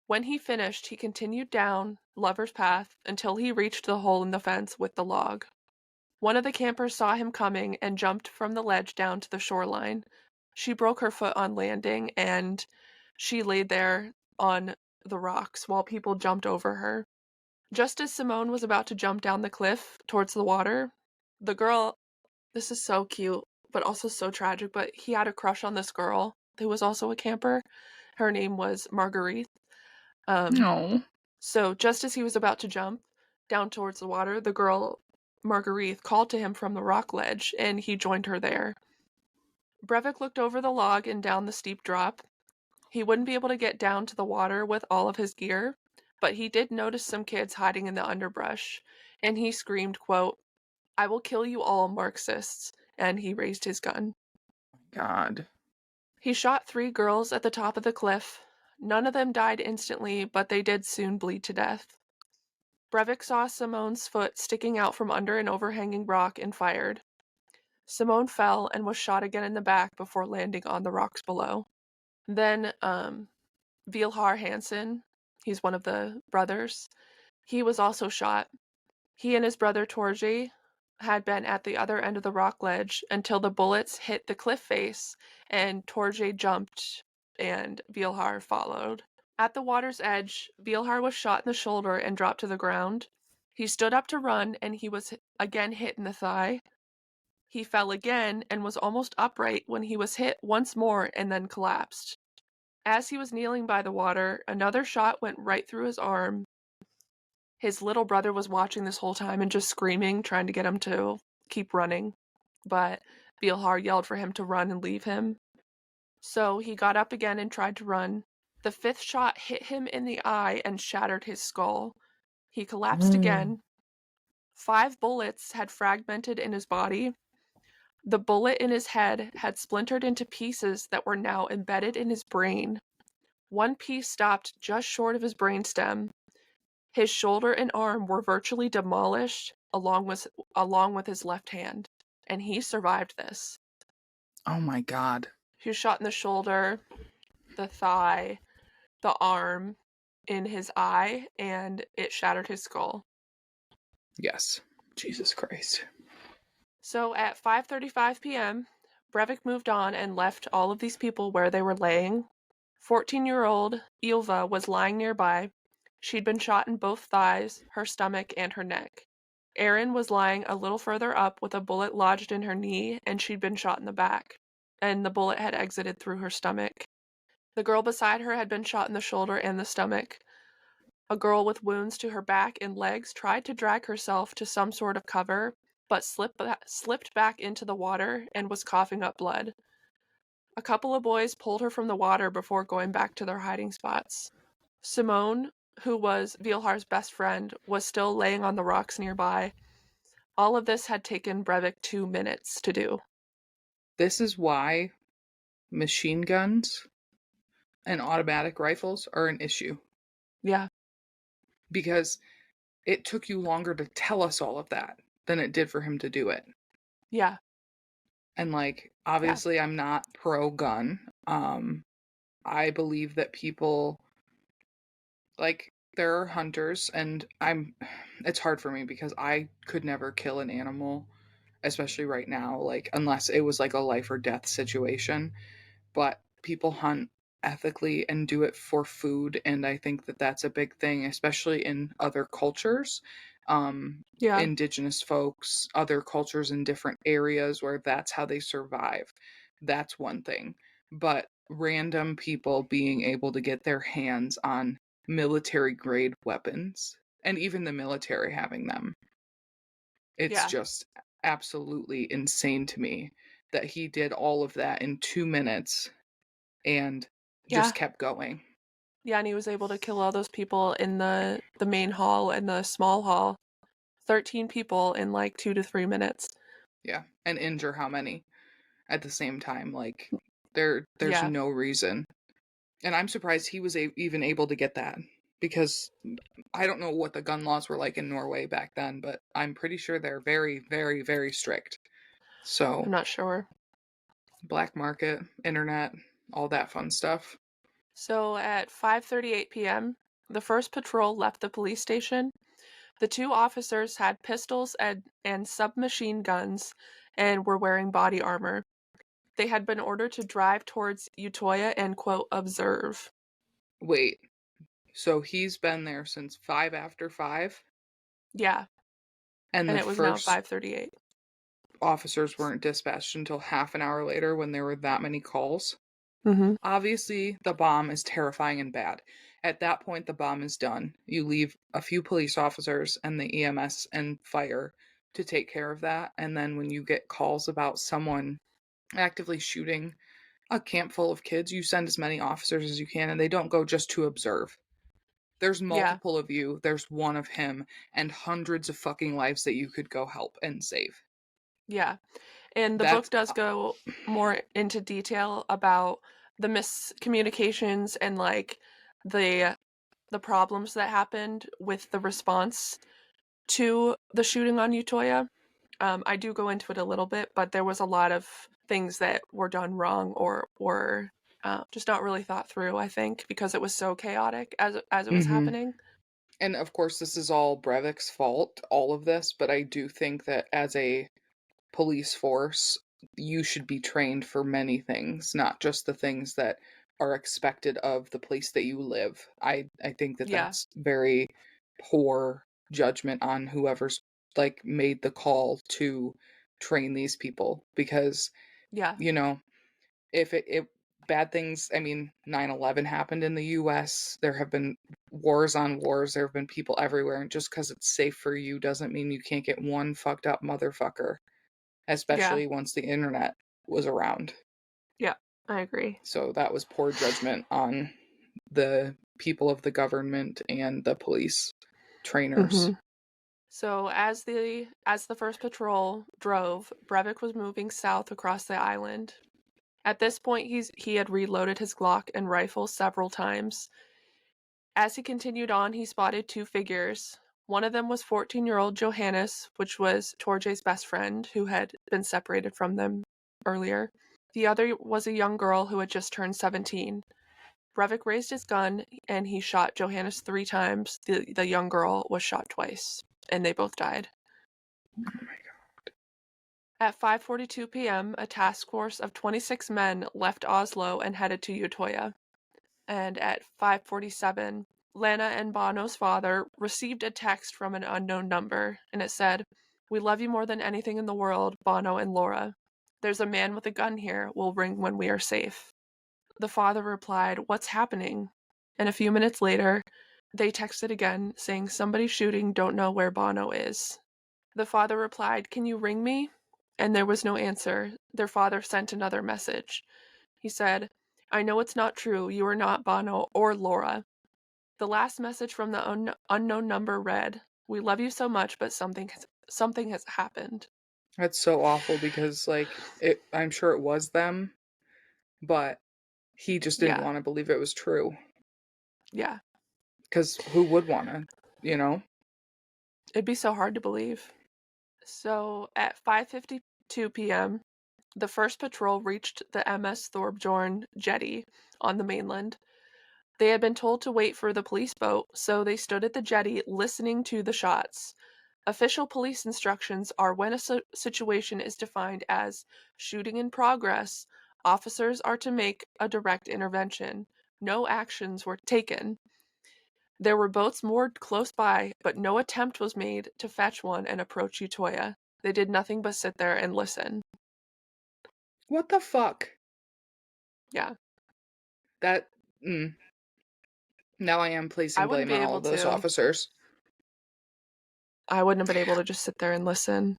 When he finished, he continued down Lover's Path until he reached the hole in the fence with the log. One of the campers saw him coming and jumped from the ledge down to the shoreline. She broke her foot on landing, and she laid there on the rocks while people jumped over her. Just as Simone was about to jump down the cliff towards the water, the girl, this is so cute, but also so tragic, but he had a crush on this girl who was also a camper. Her name was Marguerite. No. So just as he was about to jump down towards the water, the girl, Marguerite, called to him from the rock ledge, and he joined her there. Breivik looked over the log and down the steep drop. He wouldn't be able to get down to the water with all of his gear, but he did notice some kids hiding in the underbrush, and he screamed, quote, "I will kill you all, Marxists," and he raised his gun. God. He shot 3 girls at the top of the cliff. None of them died instantly, but they did soon bleed to death. Breivik saw Simone's foot sticking out from under an overhanging rock and fired. Simone fell and was shot again in the back before landing on the rocks below. Then, Vilhar Hansen, he's one of the brothers, he was also shot. He and his brother Torji had been at the other end of the rock ledge until the bullets hit the cliff face, and Torje jumped and Vilhar followed. At the water's edge, Vilhar was shot in the shoulder and dropped to the ground. He stood up to run, and he was again hit in the thigh. He fell again and was almost upright when he was hit once more and then collapsed. As he was kneeling by the water, another shot went right through his arm. His little brother was watching this whole time and just screaming, trying to get him to keep running. But Vilhar yelled for him to run and leave him. So he got up again and tried to run. The 5th shot hit him in the eye and shattered his skull. He collapsed again. 5 bullets had fragmented in his body. The bullet in his head had splintered into pieces that were now embedded in his brain. One piece stopped just short of his brainstem. His shoulder and arm were virtually demolished, along with his left hand, and he survived this. Oh my God. He was shot in the shoulder, the thigh, the arm, in his eye, and it shattered his skull. Yes. Jesus Christ. So at 5:35 p.m., Breivik moved on and left all of these people where they were laying. 14-year-old Ilva was lying nearby. She'd been shot in both thighs, her stomach, and her neck. Erin was lying a little further up with a bullet lodged in her knee, and she'd been shot in the back, and the bullet had exited through her stomach. The girl beside her had been shot in the shoulder and the stomach. A girl with wounds to her back and legs tried to drag herself to some sort of cover, but slipped back into the water and was coughing up blood. A couple of boys pulled her from the water before going back to their hiding spots. Simone, who was Vilhar's best friend, was still laying on the rocks nearby. All of this had taken Breivik 2 minutes to do. This is why machine guns and automatic rifles are an issue, Yeah, because it took you longer to tell us all of that than it did for him to do it. yeah, And like, yeah, obviously I'm not pro gun. I believe that people, like, there are hunters, and it's hard for me because I could never kill an animal, especially right now, like unless it was like a life or death situation. But people hunt ethically and do it for food, and I think that that's a big thing, especially in other cultures, yeah, indigenous folks, other cultures in different areas where that's how they survive. That's one thing. But random people being able to get their hands on military grade weapons, and even the military having them, it's yeah, just absolutely insane to me that he did all of that in 2 minutes and yeah, just kept going. yeah. And he was able to kill all those people in the main hall and the small hall. 13 people in like 2 to 3 minutes. Yeah. And injure how many at the same time? Like, there's Yeah, no reason. And I'm surprised he was even able to get that, because I don't know what the gun laws were like in Norway back then, but I'm pretty sure they're very, very, very strict. So, I'm not sure. black market, internet, all that fun stuff. So at 5:38 p.m., the first patrol left the police station. The two officers had pistols and submachine guns and were wearing body armor. They had been ordered to drive towards Utøya and, quote, observe. Wait, so he's been there since 5 after 5, Yeah, and and the it was now first 5:38. officers weren't dispatched until half an hour later when there were that many calls. Mm-hmm. Obviously, the bomb is terrifying and bad. At that point, the bomb is done. You leave a few police officers and the EMS and fire to take care of that. And then when you get calls about someone actively shooting a camp full of kids, you send as many officers as you can, and they don't go just to observe. There's Yeah, multiple of you, there's one of him, and hundreds of fucking lives that you could go help and save. yeah. And the book That's does go more into detail about the miscommunications and like the the problems that happened with the response to the shooting on Utøya. I do go into it a little bit, but there was a lot of things that were done wrong or just not really thought through. I think because it was so chaotic as it was Mhm. happening. And of course, this is all Breivik's fault, all of this, but I do think that as a police force, you should be trained for many things, not just the things that are expected of the place that you live. I think that Yeah, that's very poor judgment on whoever's like made the call to train these people, because yeah, you know, if it bad things, I mean, 9/11 happened in the US. There have been wars on wars. There have been people everywhere, and just because it's safe for you doesn't mean you can't get one fucked up motherfucker, yeah, especially once the internet was around. yeah. I agree. So that was poor judgment on the people of the government and the police trainers. Hmm. So as the first patrol drove, Breivik was moving south across the island. At this point, he had reloaded his Glock and rifle several times. As he continued on, he spotted two figures. One of them was 14-year-old Johannes, which was Torje's best friend, who had been separated from them earlier. The other was a young girl who had just turned 17. Breivik raised his gun and he shot Johannes 3 times. The young girl was shot twice, and they both died. Oh my god. At 5:42 p.m., a task force of 26 men left Oslo and headed to Utøya. And at 5:47, Lana and Bono's father received a text from an unknown number, and it said, "We love you more than anything in the world, Bono and Laura. There's a man with a gun here. We'll ring when we are safe." The father replied, "What's happening?" And a few minutes later, they texted again saying, "Somebody's shooting, don't know where Bono is." The father replied, "Can you ring me?" And there was no answer. Their father sent another message. He said, "I know it's not true. You are not Bono or Laura." The last message from the unknown number read, "We love you so much, but something has happened." That's so awful because, like, I'm sure it was them, but he just didn't Yeah, want to believe it was true. yeah. Because who would want to, you know? It'd be so hard to believe. So at 5:52 p.m., the first patrol reached the MS Thorbjorn jetty on the mainland. They had been told to wait for the police boat, so they stood at the jetty listening to the shots. Official police instructions are when a situation is defined as shooting in progress, officers are to make a direct intervention. No actions were taken. There were boats moored close by, but no attempt was made to fetch one and approach Utøya. They did nothing but sit there and listen. What the fuck? Yeah, That, now I am I placing wouldn't blame be on all able of those to. officers. I wouldn't have been able to just sit there and listen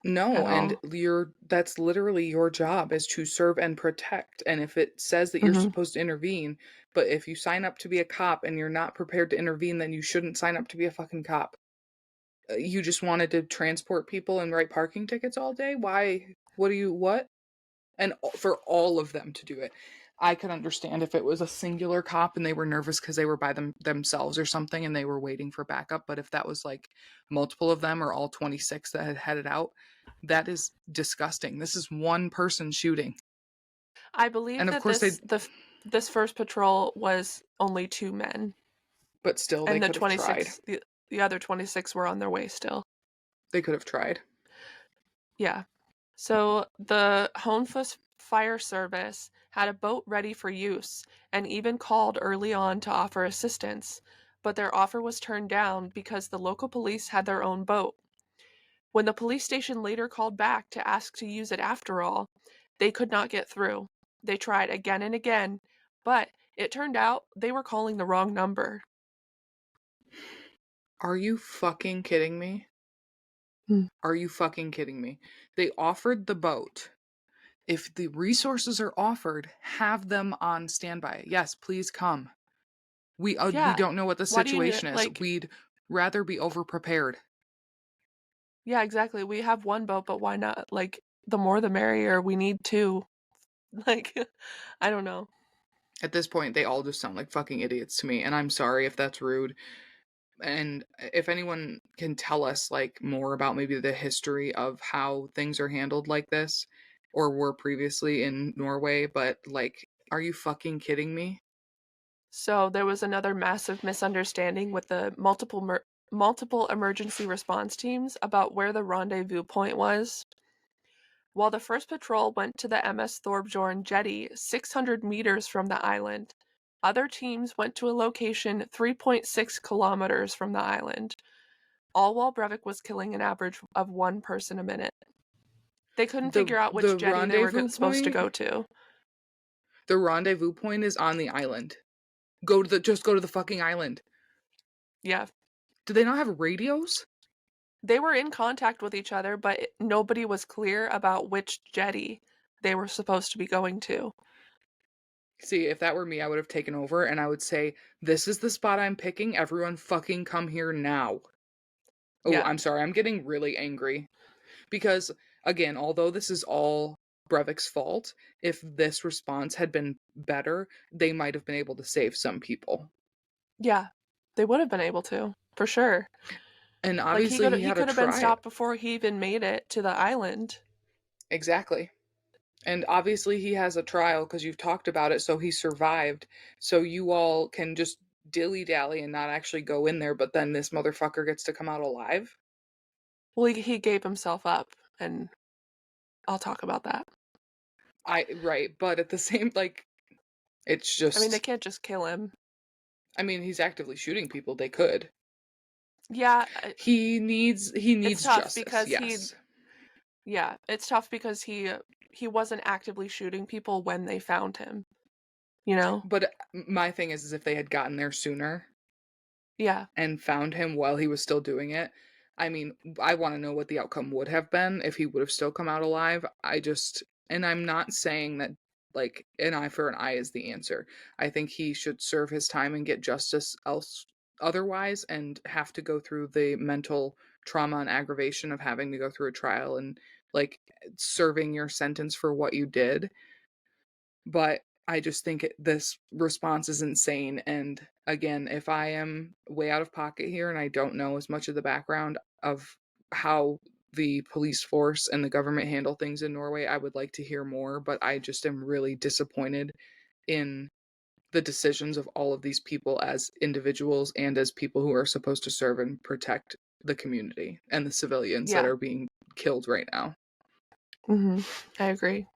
at No, and all. that's literally your job is to serve and protect. And if it says that you're Hmm. supposed to intervene, but if you sign up to be a cop and you're not prepared to intervene, then you shouldn't sign up to be a fucking cop. You just wanted to transport people and write parking tickets all day? Why? What? And for all of them to do it. I could understand if it was a singular cop and they were nervous because they were by themselves or something and they were waiting for backup. But if that was like multiple of them or all 26 that had headed out, that is disgusting. This is one person shooting. I believe And of that course this first patrol was only 2 men, but still they and could have tried. the other 26 were on their way still. They could have tried. Yeah. So the Honfus Fire Service had a boat ready for use and even called early on to offer assistance, but their offer was turned down because the local police had their own boat. When the police station later called back to ask to use it after all, they could not get through. They tried again and again, but it turned out they were calling the wrong number. Are you fucking kidding me? Hmm. Are you fucking kidding me? They offered the boat. If the resources are offered, have them on standby. Yes, please come. We Yeah. don't know what the Why do you need situation is. like We'd rather be overprepared. yeah, exactly. We have one boat, but why not like the more the merrier. We need two. Like I don't know. At this point, they all just sound like fucking idiots to me, and I'm sorry if that's rude. And if anyone can tell us like more about maybe the history of how things are handled like this or were previously in Norway, but like are you fucking kidding me? So there was another massive misunderstanding with the multiple emergency response teams about where the rendezvous point was. While the first patrol went to the MS Thorbjorn jetty 600 meters from the island, other teams went to a location 3.6 kilometers from the island, all while Breivik was killing an average of one person a minute. They couldn't The figure out which the jetty they were rendezvous supposed to point, go to. the rendezvous point is on the island. Go to the fucking island. Yeah, Do they not have radios? they were in contact with each other, but nobody was clear about which jetty they were supposed to be going to. See, if that were me, I would have taken over and I would say, "This is the spot I'm picking. Everyone fucking come here now." Oh, Yeah, I'm sorry. I'm getting really angry because again, although this is all Breivik's fault, if this response had been better, they might have been able to save some people. yeah, they would have been able to, for sure. And Like obviously he he had to could have been try it. stopped before he even made it to the island. Exactly. And obviously he has a trial because you've talked about it, so he survived. So you all can just dilly dally and not actually go in there, but then this motherfucker gets to come out alive. Well, he gave himself up, and I'll talk about that. Right, but at the same like it's I mean, they just can't just kill him. I mean, he's actively shooting people. They could. Yeah, He it's needs tough justice. because Yes. yeah, it's tough because he wasn't actively shooting people when they found him. you know? But my thing is if they had gotten there sooner Yeah. and found him while he was still doing it, I mean, I want to know what the outcome would have been if he would have still come out alive. And I'm not saying that like an eye for an eye is the answer. I think he should serve his time and get justice else otherwise and have to go through the mental trauma and aggravation of having to go through a trial and like serving your sentence for what you did. But I just think this response is insane. And again, if I am way out of pocket here and I don't know as much of the background of how the police force and the government handle things in Norway, I would like to hear more. But I just am really disappointed in the decisions of all of these people as individuals and as people who are supposed to serve and protect the community and the civilians that Yeah. are being killed right now. I agree.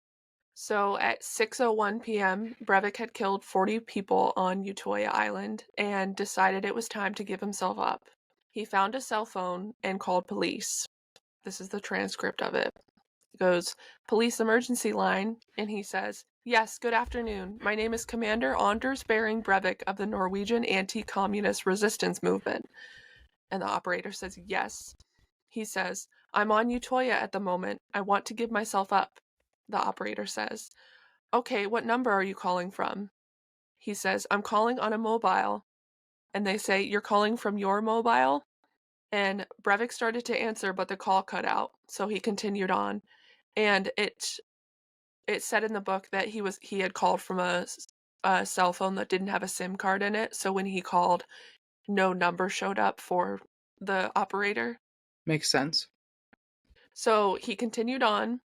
So at 6:01 p.m., Breivik had killed 40 people on Utøya Island and decided it was time to give himself up. He found a cell phone and called police. This is the transcript of it. It goes, "Police emergency line," and he says, "Yes, good afternoon. My name is Commander Anders Behring Breivik of the Norwegian Anti-Communist Resistance Movement." And the operator says, "Yes." He says, "I'm on Utøya at the moment. I want to give myself up." The operator says, "Okay, what number are you calling from?" He says, "I'm calling on a mobile." And they say, "You're calling from your mobile?" And Breivik started to answer, but the call cut out. So he continued on. And it said in the book that he had called from a cell phone that didn't have a SIM card in it. So when he called, no number showed up for the operator. Makes sense. So he continued on.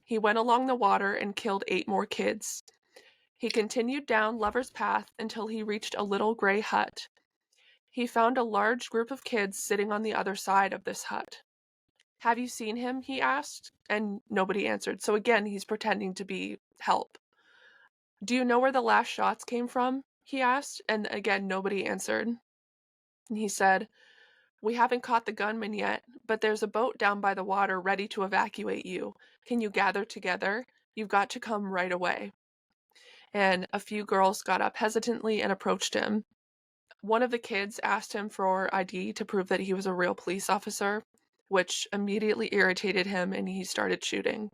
He went along the water and killed 8 more kids. He continued down Lover's Path until he reached a little gray hut. He found a large group of kids sitting on the other side of this hut. "Have you seen him?" he asked, and nobody answered. So again, he's pretending to be help. "Do you know where the last shots came from?" he asked, and again, nobody answered. And he said, "We haven't caught the gunman yet, but there's a boat down by the water ready to evacuate you. Can you gather together? You've got to come right away." And a few girls got up hesitantly and approached him. One of the kids asked him for ID to prove that he was a real police officer, which immediately irritated him and he started shooting.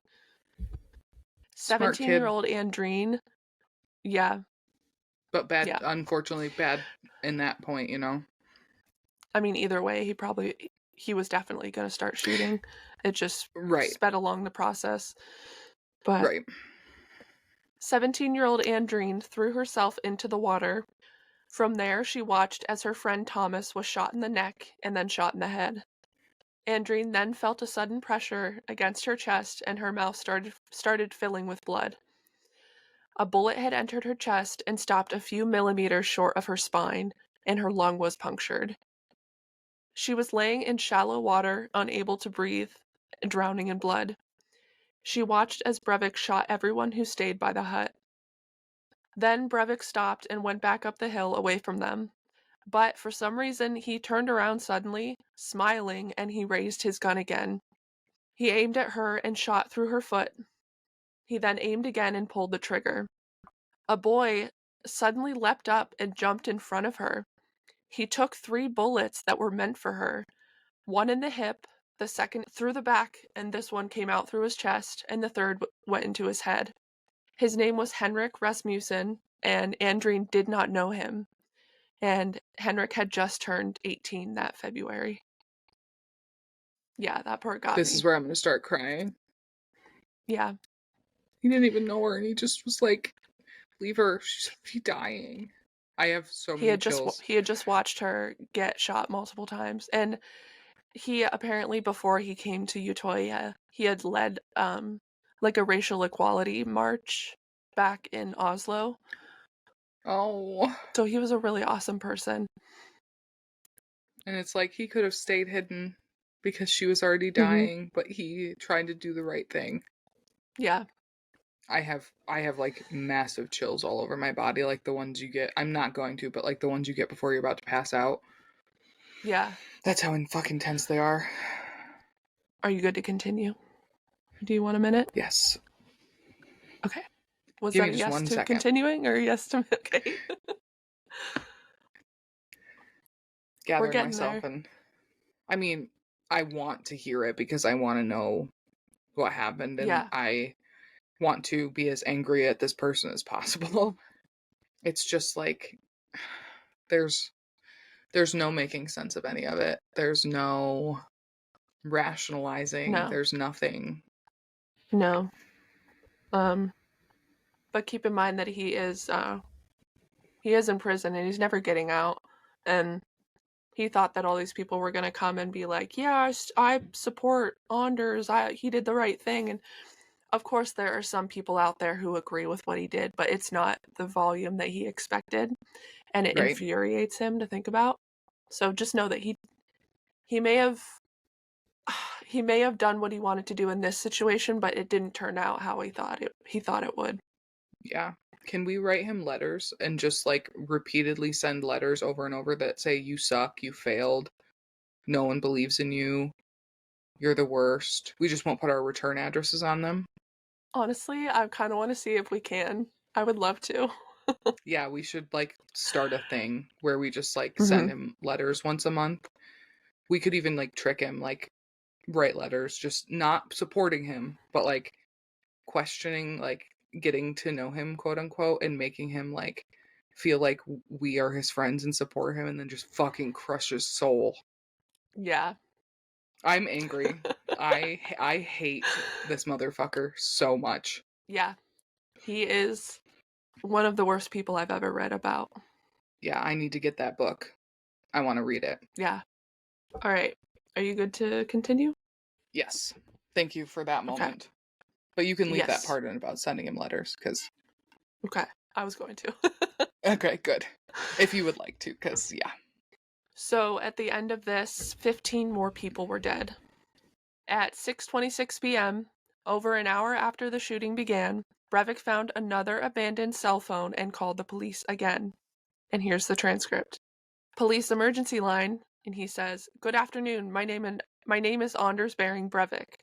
Smart kid, 17-year-old Andreen, yeah, but bad, yeah. unfortunately, bad in that point, you know? I mean, either way, he was definitely going to start shooting. It just Right, sped along the process. But right. 17-year-old Andreen threw herself into the water. From there, she watched as her friend Thomas was shot in the neck and then shot in the head. Andreen then felt a sudden pressure against her chest and her mouth started filling with blood. A bullet had entered her chest and stopped a few millimeters short of her spine, and her lung was punctured. She was laying in shallow water, unable to breathe, drowning in blood. She watched as Breivik shot everyone who stayed by the hut. Then Breivik stopped and went back up the hill away from them. But for some reason, he turned around suddenly, smiling, and he raised his gun again. He aimed at her and shot through her foot. He then aimed again and pulled the trigger. A boy suddenly leapt up and jumped in front of her. He took 3 bullets that were meant for her, one in the hip, the second through the back, and this one came out through his chest, and the third went into his head. His name was Henrik Rasmussen, and Andreen did not know him. And Henrik had just turned 18 that February. Yeah, that part got This me. is where I'm going to start crying. Yeah. He didn't even know her, and he just was like, leave her. She's dying. I have so He many had chills. just watched her get shot multiple times, and he apparently before he came to Utøya, he had led like a racial equality march back in Oslo. Oh. So he was a really awesome person. And it's like he could have stayed hidden because she was already Mhm. dying, but he tried to do the right thing. Yeah. I have like massive chills all over my body, like the ones you get. I'm not going to, but like the ones you get before you're about to pass out. Yeah. That's how fucking tense they are. Are you good to continue? Do you want a minute? Yes. Okay. Was Give that me a just yes 1 to second. continuing or a yes to okay? We're Gathering getting myself, there. and I mean, I want to hear it because I want to know what happened, and Yeah. I want to be as angry at this person as possible. It's just like there's no making sense of any of it. There's no rationalizing. No. There's nothing. No. Um, but keep in mind that he is in prison and he's never getting out. And he thought that all these people were going to come and be like, "Yeah, I support Anders. He did the right thing." And of course, there are some people out there who agree with what he did, but it's not the volume that he expected, and it Right. infuriates him to think about. So just know that he may have he may have done what he wanted to do in this situation, but it didn't turn out how he thought it would. Yeah. Can we write him letters and just like repeatedly send letters over and over that say, you suck, you failed, no one believes in you, you're the worst? We just won't put our return addresses on them. Honestly, I kind of want to see if we can. I would love to. Yeah, we should like start a thing where we just like send Hmm. him letters once a month. We could even like trick him, like write letters, just not supporting him, but like questioning, like getting to know him, quote unquote, and making him like feel like we are his friends and support him, and then just fucking crush his soul. Yeah. I'm angry. I hate this motherfucker so much. Yeah. He is one of the worst people I've ever read about. Yeah, I need to get that book. I want to read it. Yeah. All right. Are you good to continue? Yes. Thank you for that Okay. moment. But you can leave that Yes. part in about sending him letters, because Okay. I was going to. okay, good. If you would like to, because yeah. So at the end of this, 15 more people were dead. At 6:26 p.m., over an hour after the shooting began, Breivik found another abandoned cell phone and called the police again. And here's the transcript. Police emergency line, and he says, "Good afternoon. My name is Anders Behring Breivik."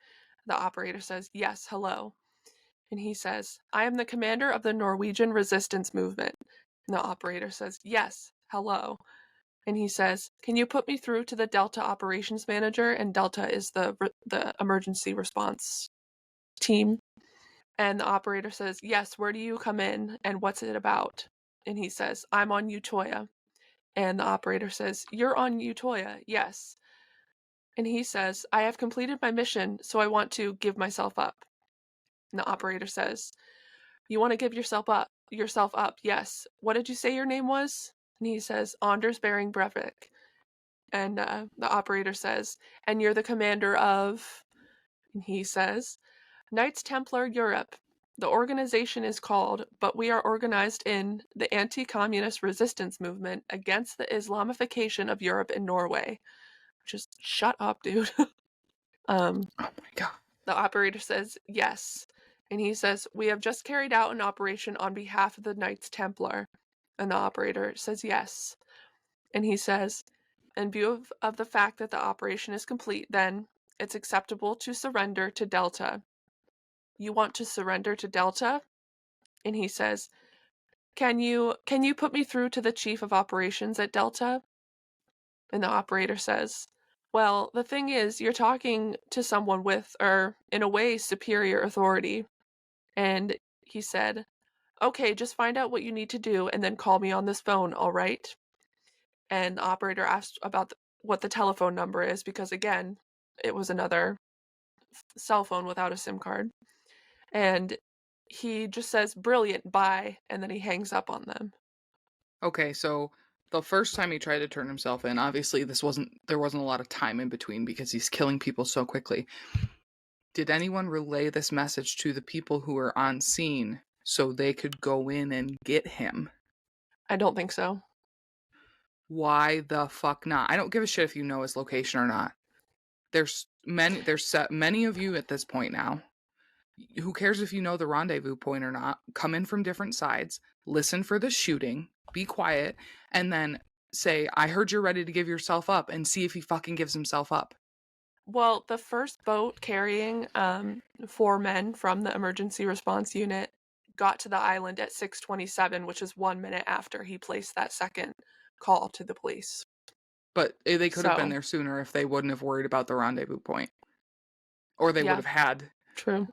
The operator says, "Yes, hello." And he says, "I am the commander of the Norwegian resistance movement." And the operator says, "Yes, hello." And he says, "Can you put me through to the Delta operations manager?" And Delta is the emergency response team. And the operator says, "Yes, where do you come in and what's it about?" And he says, "I'm on Utøya." And the operator says, "You're on Utøya, yes." And he says, "I have completed my mission, so I want to give myself up." And the operator says, "You want to give yourself up? Yourself up, yes. What did you say your name was?" And he says, "Anders Behring Breivik." And the operator says, "And you're the commander of?" And he says, "Knights Templar Europe. The organization is called, but we are organized in the anti-communist resistance movement against the Islamification of Europe and Norway." Just shut up, dude. um, Oh my god. the operator says, "Yes." And he says, "We have just carried out an operation on behalf of the Knights Templar." And the operator says, "Yes." And he says, "In view of the fact that the operation is complete, then it's acceptable to surrender to Delta." "You want to surrender to Delta?" And he says, "Can you put me through to the chief of operations at Delta?" And the operator says, "Well, the thing is, you're talking to someone with, or in a way, superior authority." And he said, "Okay, just find out what you need to do and then call me on this phone, all right?" And the operator asked about what the telephone number is because, again, it was another cell phone without a SIM card. And he just says, "Brilliant, bye," and then he hangs up on them. Okay, so the first time he tried to turn himself in, obviously there wasn't a lot of time in between because he's killing people so quickly. Did anyone relay this message to the people who were on scene so they could go in and get him? I don't think so. Why the fuck not? I don't give a shit if you know his location or not. There's many of you at this point now. Who cares if you know the rendezvous point or not? Come in from different sides, listen for the shooting, be quiet, and then say, I heard you're ready to give yourself up, and see if he fucking gives himself up. Well, the first boat carrying 4 men from the emergency response unit got to the island at 6:27, which is 1 minute after he placed that second call to the police. But they could have been So, there sooner if they wouldn't have worried about the rendezvous point. Or they would yeah, have had. true.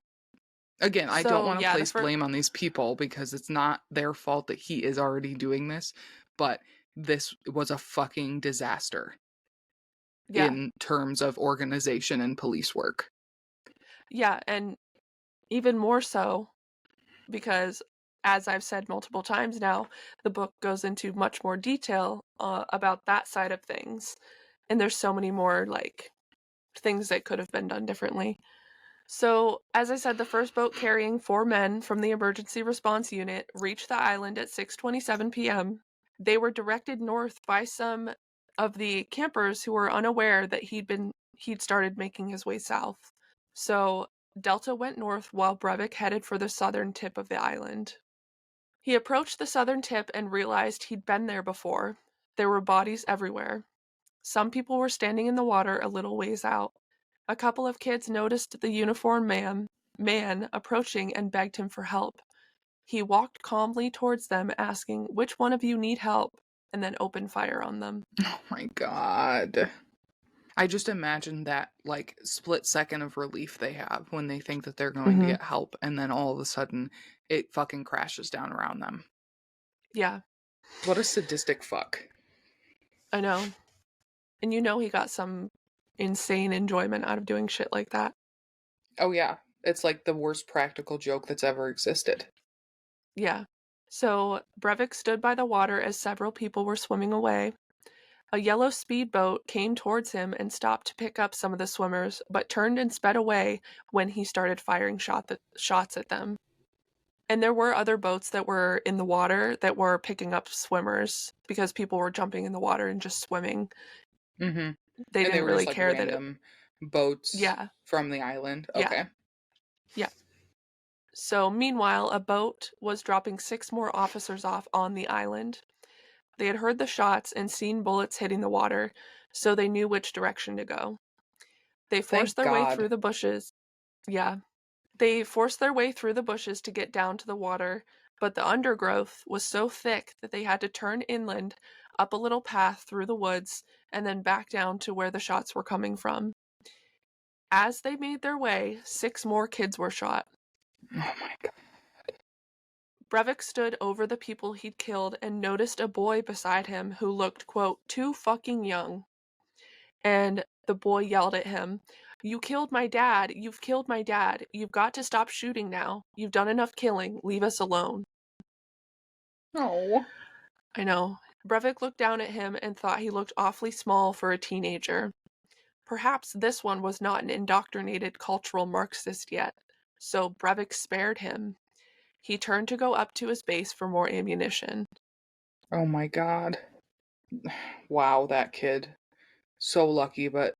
Again, I don't So, want to yeah, place blame on these people because it's not their fault that he is already doing this, but this was a fucking disaster yeah, in terms of organization and police work. yeah, and even more so because, as I've said multiple times now, the book goes into much more detail about that side of things. And there's so many more, like, things that could have been done differently. So, as I said, the first boat carrying 4 men from the emergency response unit reached the island at 6:27 p.m. They were directed north by some of the campers who were unaware that he'd started making his way south. So, Delta went north while Breivik headed for the southern tip of the island. He approached the southern tip and realized he'd been there before. There were bodies everywhere. Some people were standing in the water a little ways out. A couple of kids noticed the uniformed man approaching and begged him for help. He walked calmly towards them, asking, "Which one of you need help?" and then opened fire on them. Oh my god. I just imagine that like split second of relief they have when they think that they're going to Mm-hmm. get help and then all of a sudden it fucking crashes down around them. Yeah, What a sadistic fuck. I know. And you know he got some insane enjoyment out of doing shit like that. Oh yeah, it's like the worst practical joke that's ever existed. Yeah. So Breivik stood by the water as several people were swimming away. A yellow speedboat came towards him and stopped to pick up some of the swimmers, but turned and sped away when he started firing shots at them. And there were other boats that were in the water that were picking up swimmers because people were jumping in the water and just swimming. Mm-hmm. They And they didn't were really just like care that it. random boats Yeah, from the island. yeah, Okay. yeah. So, meanwhile, a boat was dropping 6 more officers off on the island. They had heard the shots and seen bullets hitting the water, so they knew which direction to go. They forced Thank their way through God. the bushes. Yeah. They forced their way through the bushes to get down to the water, but the undergrowth was so thick that they had to turn inland, up a little path through the woods, and then back down to where the shots were coming from. As they made their way, 6 more kids were shot. Oh my God. Breivik stood over the people he'd killed and noticed a boy beside him who looked, quote, too fucking young. And the boy yelled at him, "You killed my dad! You've killed my dad! You've got to stop shooting now! You've done enough killing! Leave us alone!" Oh. I know. Breivik looked down at him and thought he looked awfully small for a teenager. Perhaps this one was not an indoctrinated cultural Marxist yet, so Breivik spared him. He turned to go up to his base for more ammunition. Oh my God. Wow, that kid. So lucky, but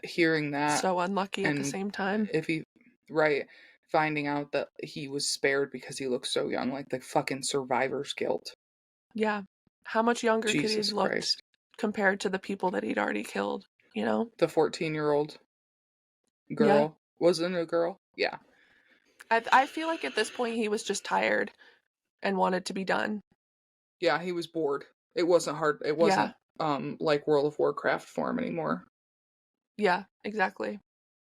hearing that So unlucky at the and same time. if he, right, finding out that he was spared because he looked so young, like the fucking survivor's guilt. Yeah. How much younger could he have Jesus looked Christ. compared to the people that he'd already killed, you know? The 14-year-old Yeah. girl. Wasn't it a girl? Yeah. I feel like at this point he was just tired and wanted to be done. Yeah, he was bored. It wasn't hard. It Yeah. wasn't like World of Warcraft for him anymore. Yeah, exactly.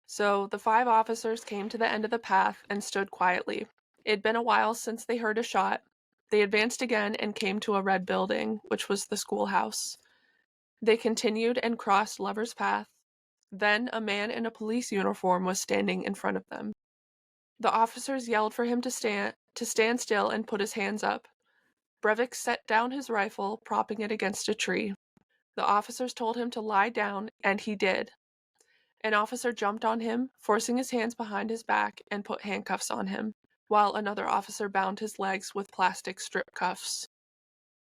So the 5 officers came to the end of the path and stood quietly. It had been a while since they heard a shot. They advanced again and came to a red building, which was the schoolhouse. They continued and crossed Lover's Path. Then a man in a police uniform was standing in front of them. The officers yelled for him to stand still and put his hands up. Breivik set down his rifle, propping it against a tree. The officers told him to lie down, and he did. An officer jumped on him, forcing his hands behind his back, and put handcuffs on him, while another officer bound his legs with plastic strip cuffs.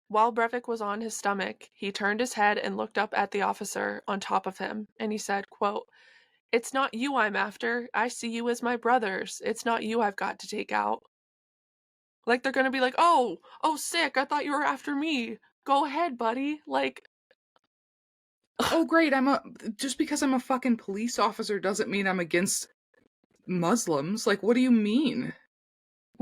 While Breivik was on his stomach, he turned his head and looked up at the officer on top of him, and he said, quote, "It's not you I'm after. I see you as my brothers. It's not you I've got to take out." Like, they're gonna be like, oh, sick, I thought you were after me. Go ahead, buddy. Like, Oh great, just because I'm a fucking police officer doesn't mean I'm against Muslims. Like what do you mean?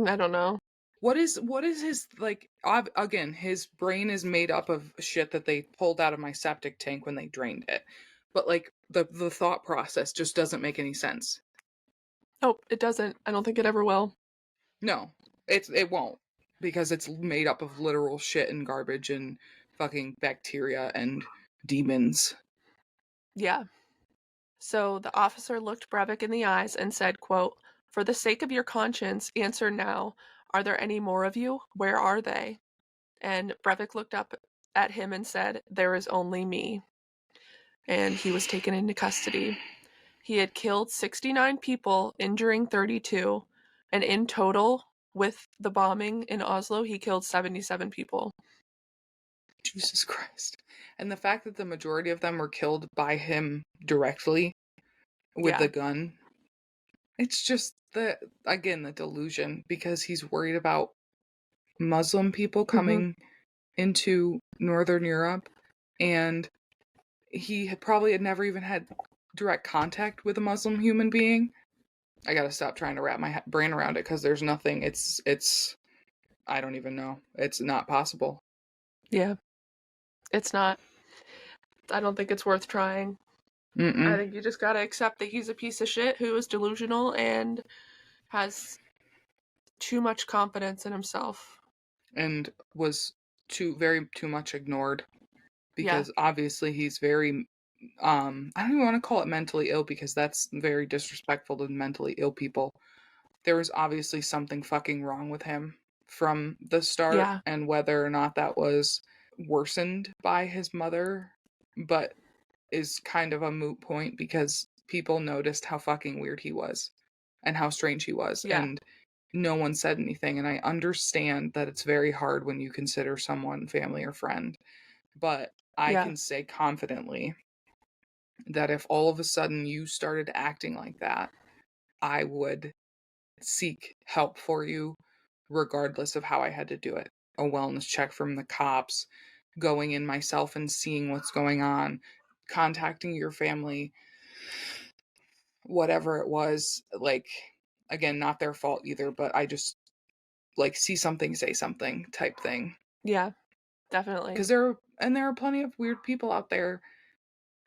I don't know. What is his, like, again, his brain is made up of shit that they pulled out of my septic tank when they drained it. But like the thought process just doesn't make any sense. Oh, it doesn't. I don't think it ever will. No. It won't, because it's made up of literal shit and garbage and fucking bacteria and demons. Yeah. So the officer looked Breivik in the eyes and said, quote, "For the sake of your conscience, answer now. Are there any more of you? Where are they?" And Breivik looked up at him and said, "There is only me." And he was taken into custody. He had killed 69 people, injuring 32, and in total, with the bombing in Oslo, he killed 77 people. Jesus Christ. And the fact that the majority of them were killed by him directly with Yeah. the gun, it's just the delusion, because he's worried about Muslim people Mm-hmm. coming into Northern Europe, and he had never even had direct contact with a Muslim human being. I gotta stop trying to wrap my brain around it, because there's nothing. It's I don't even know. It's not possible. Yeah. It's not. I don't think it's worth trying. I Mm-mm. think you just gotta accept that he's a piece of shit who is delusional and has too much confidence in himself. And was too much ignored, Yeah. because obviously he's very I don't even want to call it mentally ill, because that's very disrespectful to mentally ill people. There was obviously something fucking wrong with him from the start, Yeah. and whether or not that was worsened by his mother, but is kind of a moot point, because people noticed how fucking weird he was and how strange he was, Yeah. and no one said anything. And I understand that it's very hard when you consider someone family or friend, but I Yeah. can say confidently that if all of a sudden you started acting like that, I would seek help for you, regardless of how I had to do it. A wellness check from the cops, going in myself and seeing what's going on, contacting your family, whatever it was. Like, again, not their fault either, but I just, like, see something, say something type thing. Yeah. Definitely. Because there are plenty of weird people out there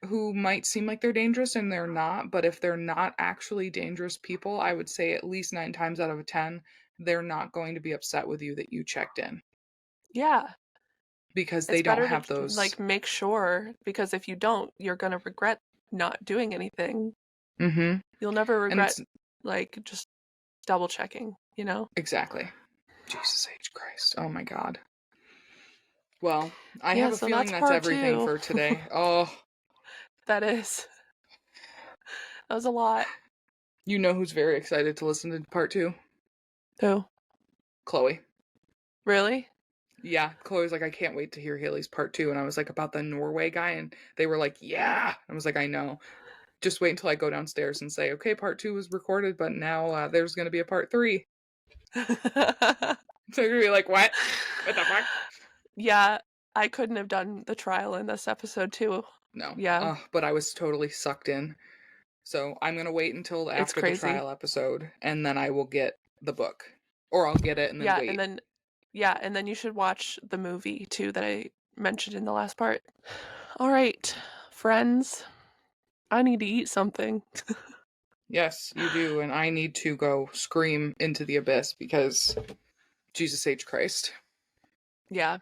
who might seem like they're dangerous and they're not, but if they're not actually dangerous people, I would say at least 9 times out of 10, they're not going to be upset with you that you checked in, Yeah. because It's they don't better to have those. like make sure, because if you don't, you're gonna regret not doing anything. Mhm. You'll never And regret it's like just double checking, you know? exactly. Jesus H Christ. Oh my god. Well, I Yeah, have a so feeling that's that's part everything two. for today. Oh, That is. That was a lot. you know who's very excited to listen to part 2? Who? Chloe. Really? Yeah, Chloe's like, I can't wait to hear Haley's part 2. And I was like, about the Norway guy, and they were like, yeah. I was like, I know. Just wait until I go downstairs and say, okay, part 2 was recorded, but now there's going to be a part 3. So you're going to be like, what? What the fuck? Yeah, I couldn't have done the trial in this episode too. No. Yeah, But I was totally sucked in. So I'm going to wait until it's after the crazy. trial episode, and then I will get the book. Or I'll get it and then Yeah, wait. and then you should watch the movie too that I mentioned in the last part. All right, friends, I need to eat something. Yes, you do. And I need to go scream into the abyss, because Jesus H. Christ. Yeah.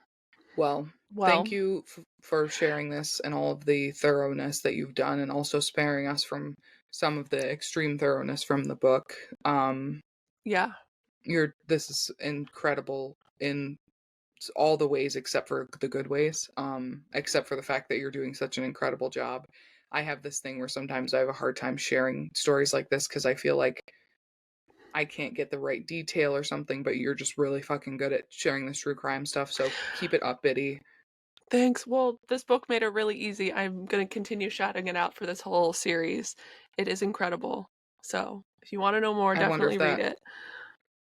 Well, thank Well, you for sharing this and all of the thoroughness that you've done, and also sparing us from some of the extreme thoroughness from the book. yeah. This is incredible in all the ways except for the good ways. Except for the fact that you're doing such an incredible job. I have this thing where sometimes I have a hard time sharing stories like this, because I feel like I can't get the right detail or something, but you're just really fucking good at sharing this true crime stuff. So keep it up, Biddy. Thanks. Well, this book made it really easy. I'm going to continue shouting it out for this whole series. It is incredible. So, if you want to know more, I wonder if definitely read that it.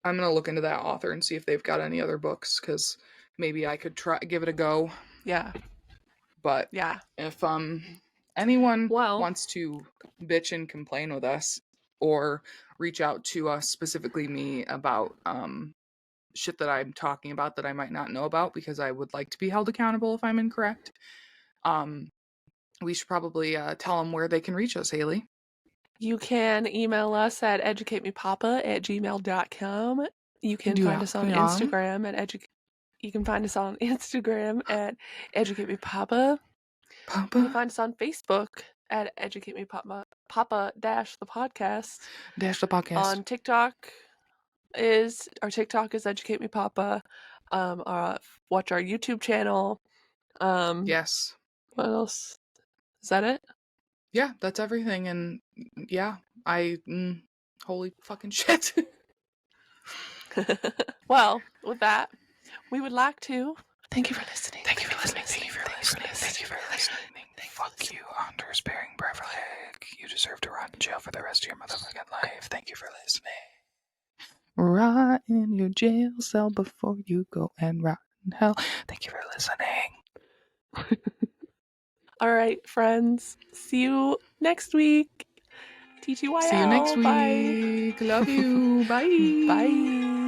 I'm gonna look into that author and see if they've got any other books, because maybe I could try give it a go. Yeah. But Yeah. if anyone Well, wants to bitch and complain with us, or reach out to us, specifically me, about shit that I'm talking about that I might not know about, because I would like to be held accountable if I'm incorrect, we should probably tell them where they can reach us, Haley. You can email us at educatemepapa@gmail.com. You can find us on Instagram at You can find us on Instagram at educatemepapa. You can find us on Facebook at educatemepapa the podcast. On TikTok our TikTok is Educate Me Papa. Watch our YouTube channel. Yes. What else? Is that it? Yeah, that's everything. And yeah, holy fucking shit. Well, with that, we would like to thank you for listening. Thank you for listening. Fuck you, Anders Behring Breivik. You deserve to rot in jail for the rest of your motherfucking life. Thank you for listening. Rot in your jail cell before you go and rot in hell. Thank you for listening. All right, friends. See you next week. TTYL. See you next Bye. week. Love you. Bye. Bye.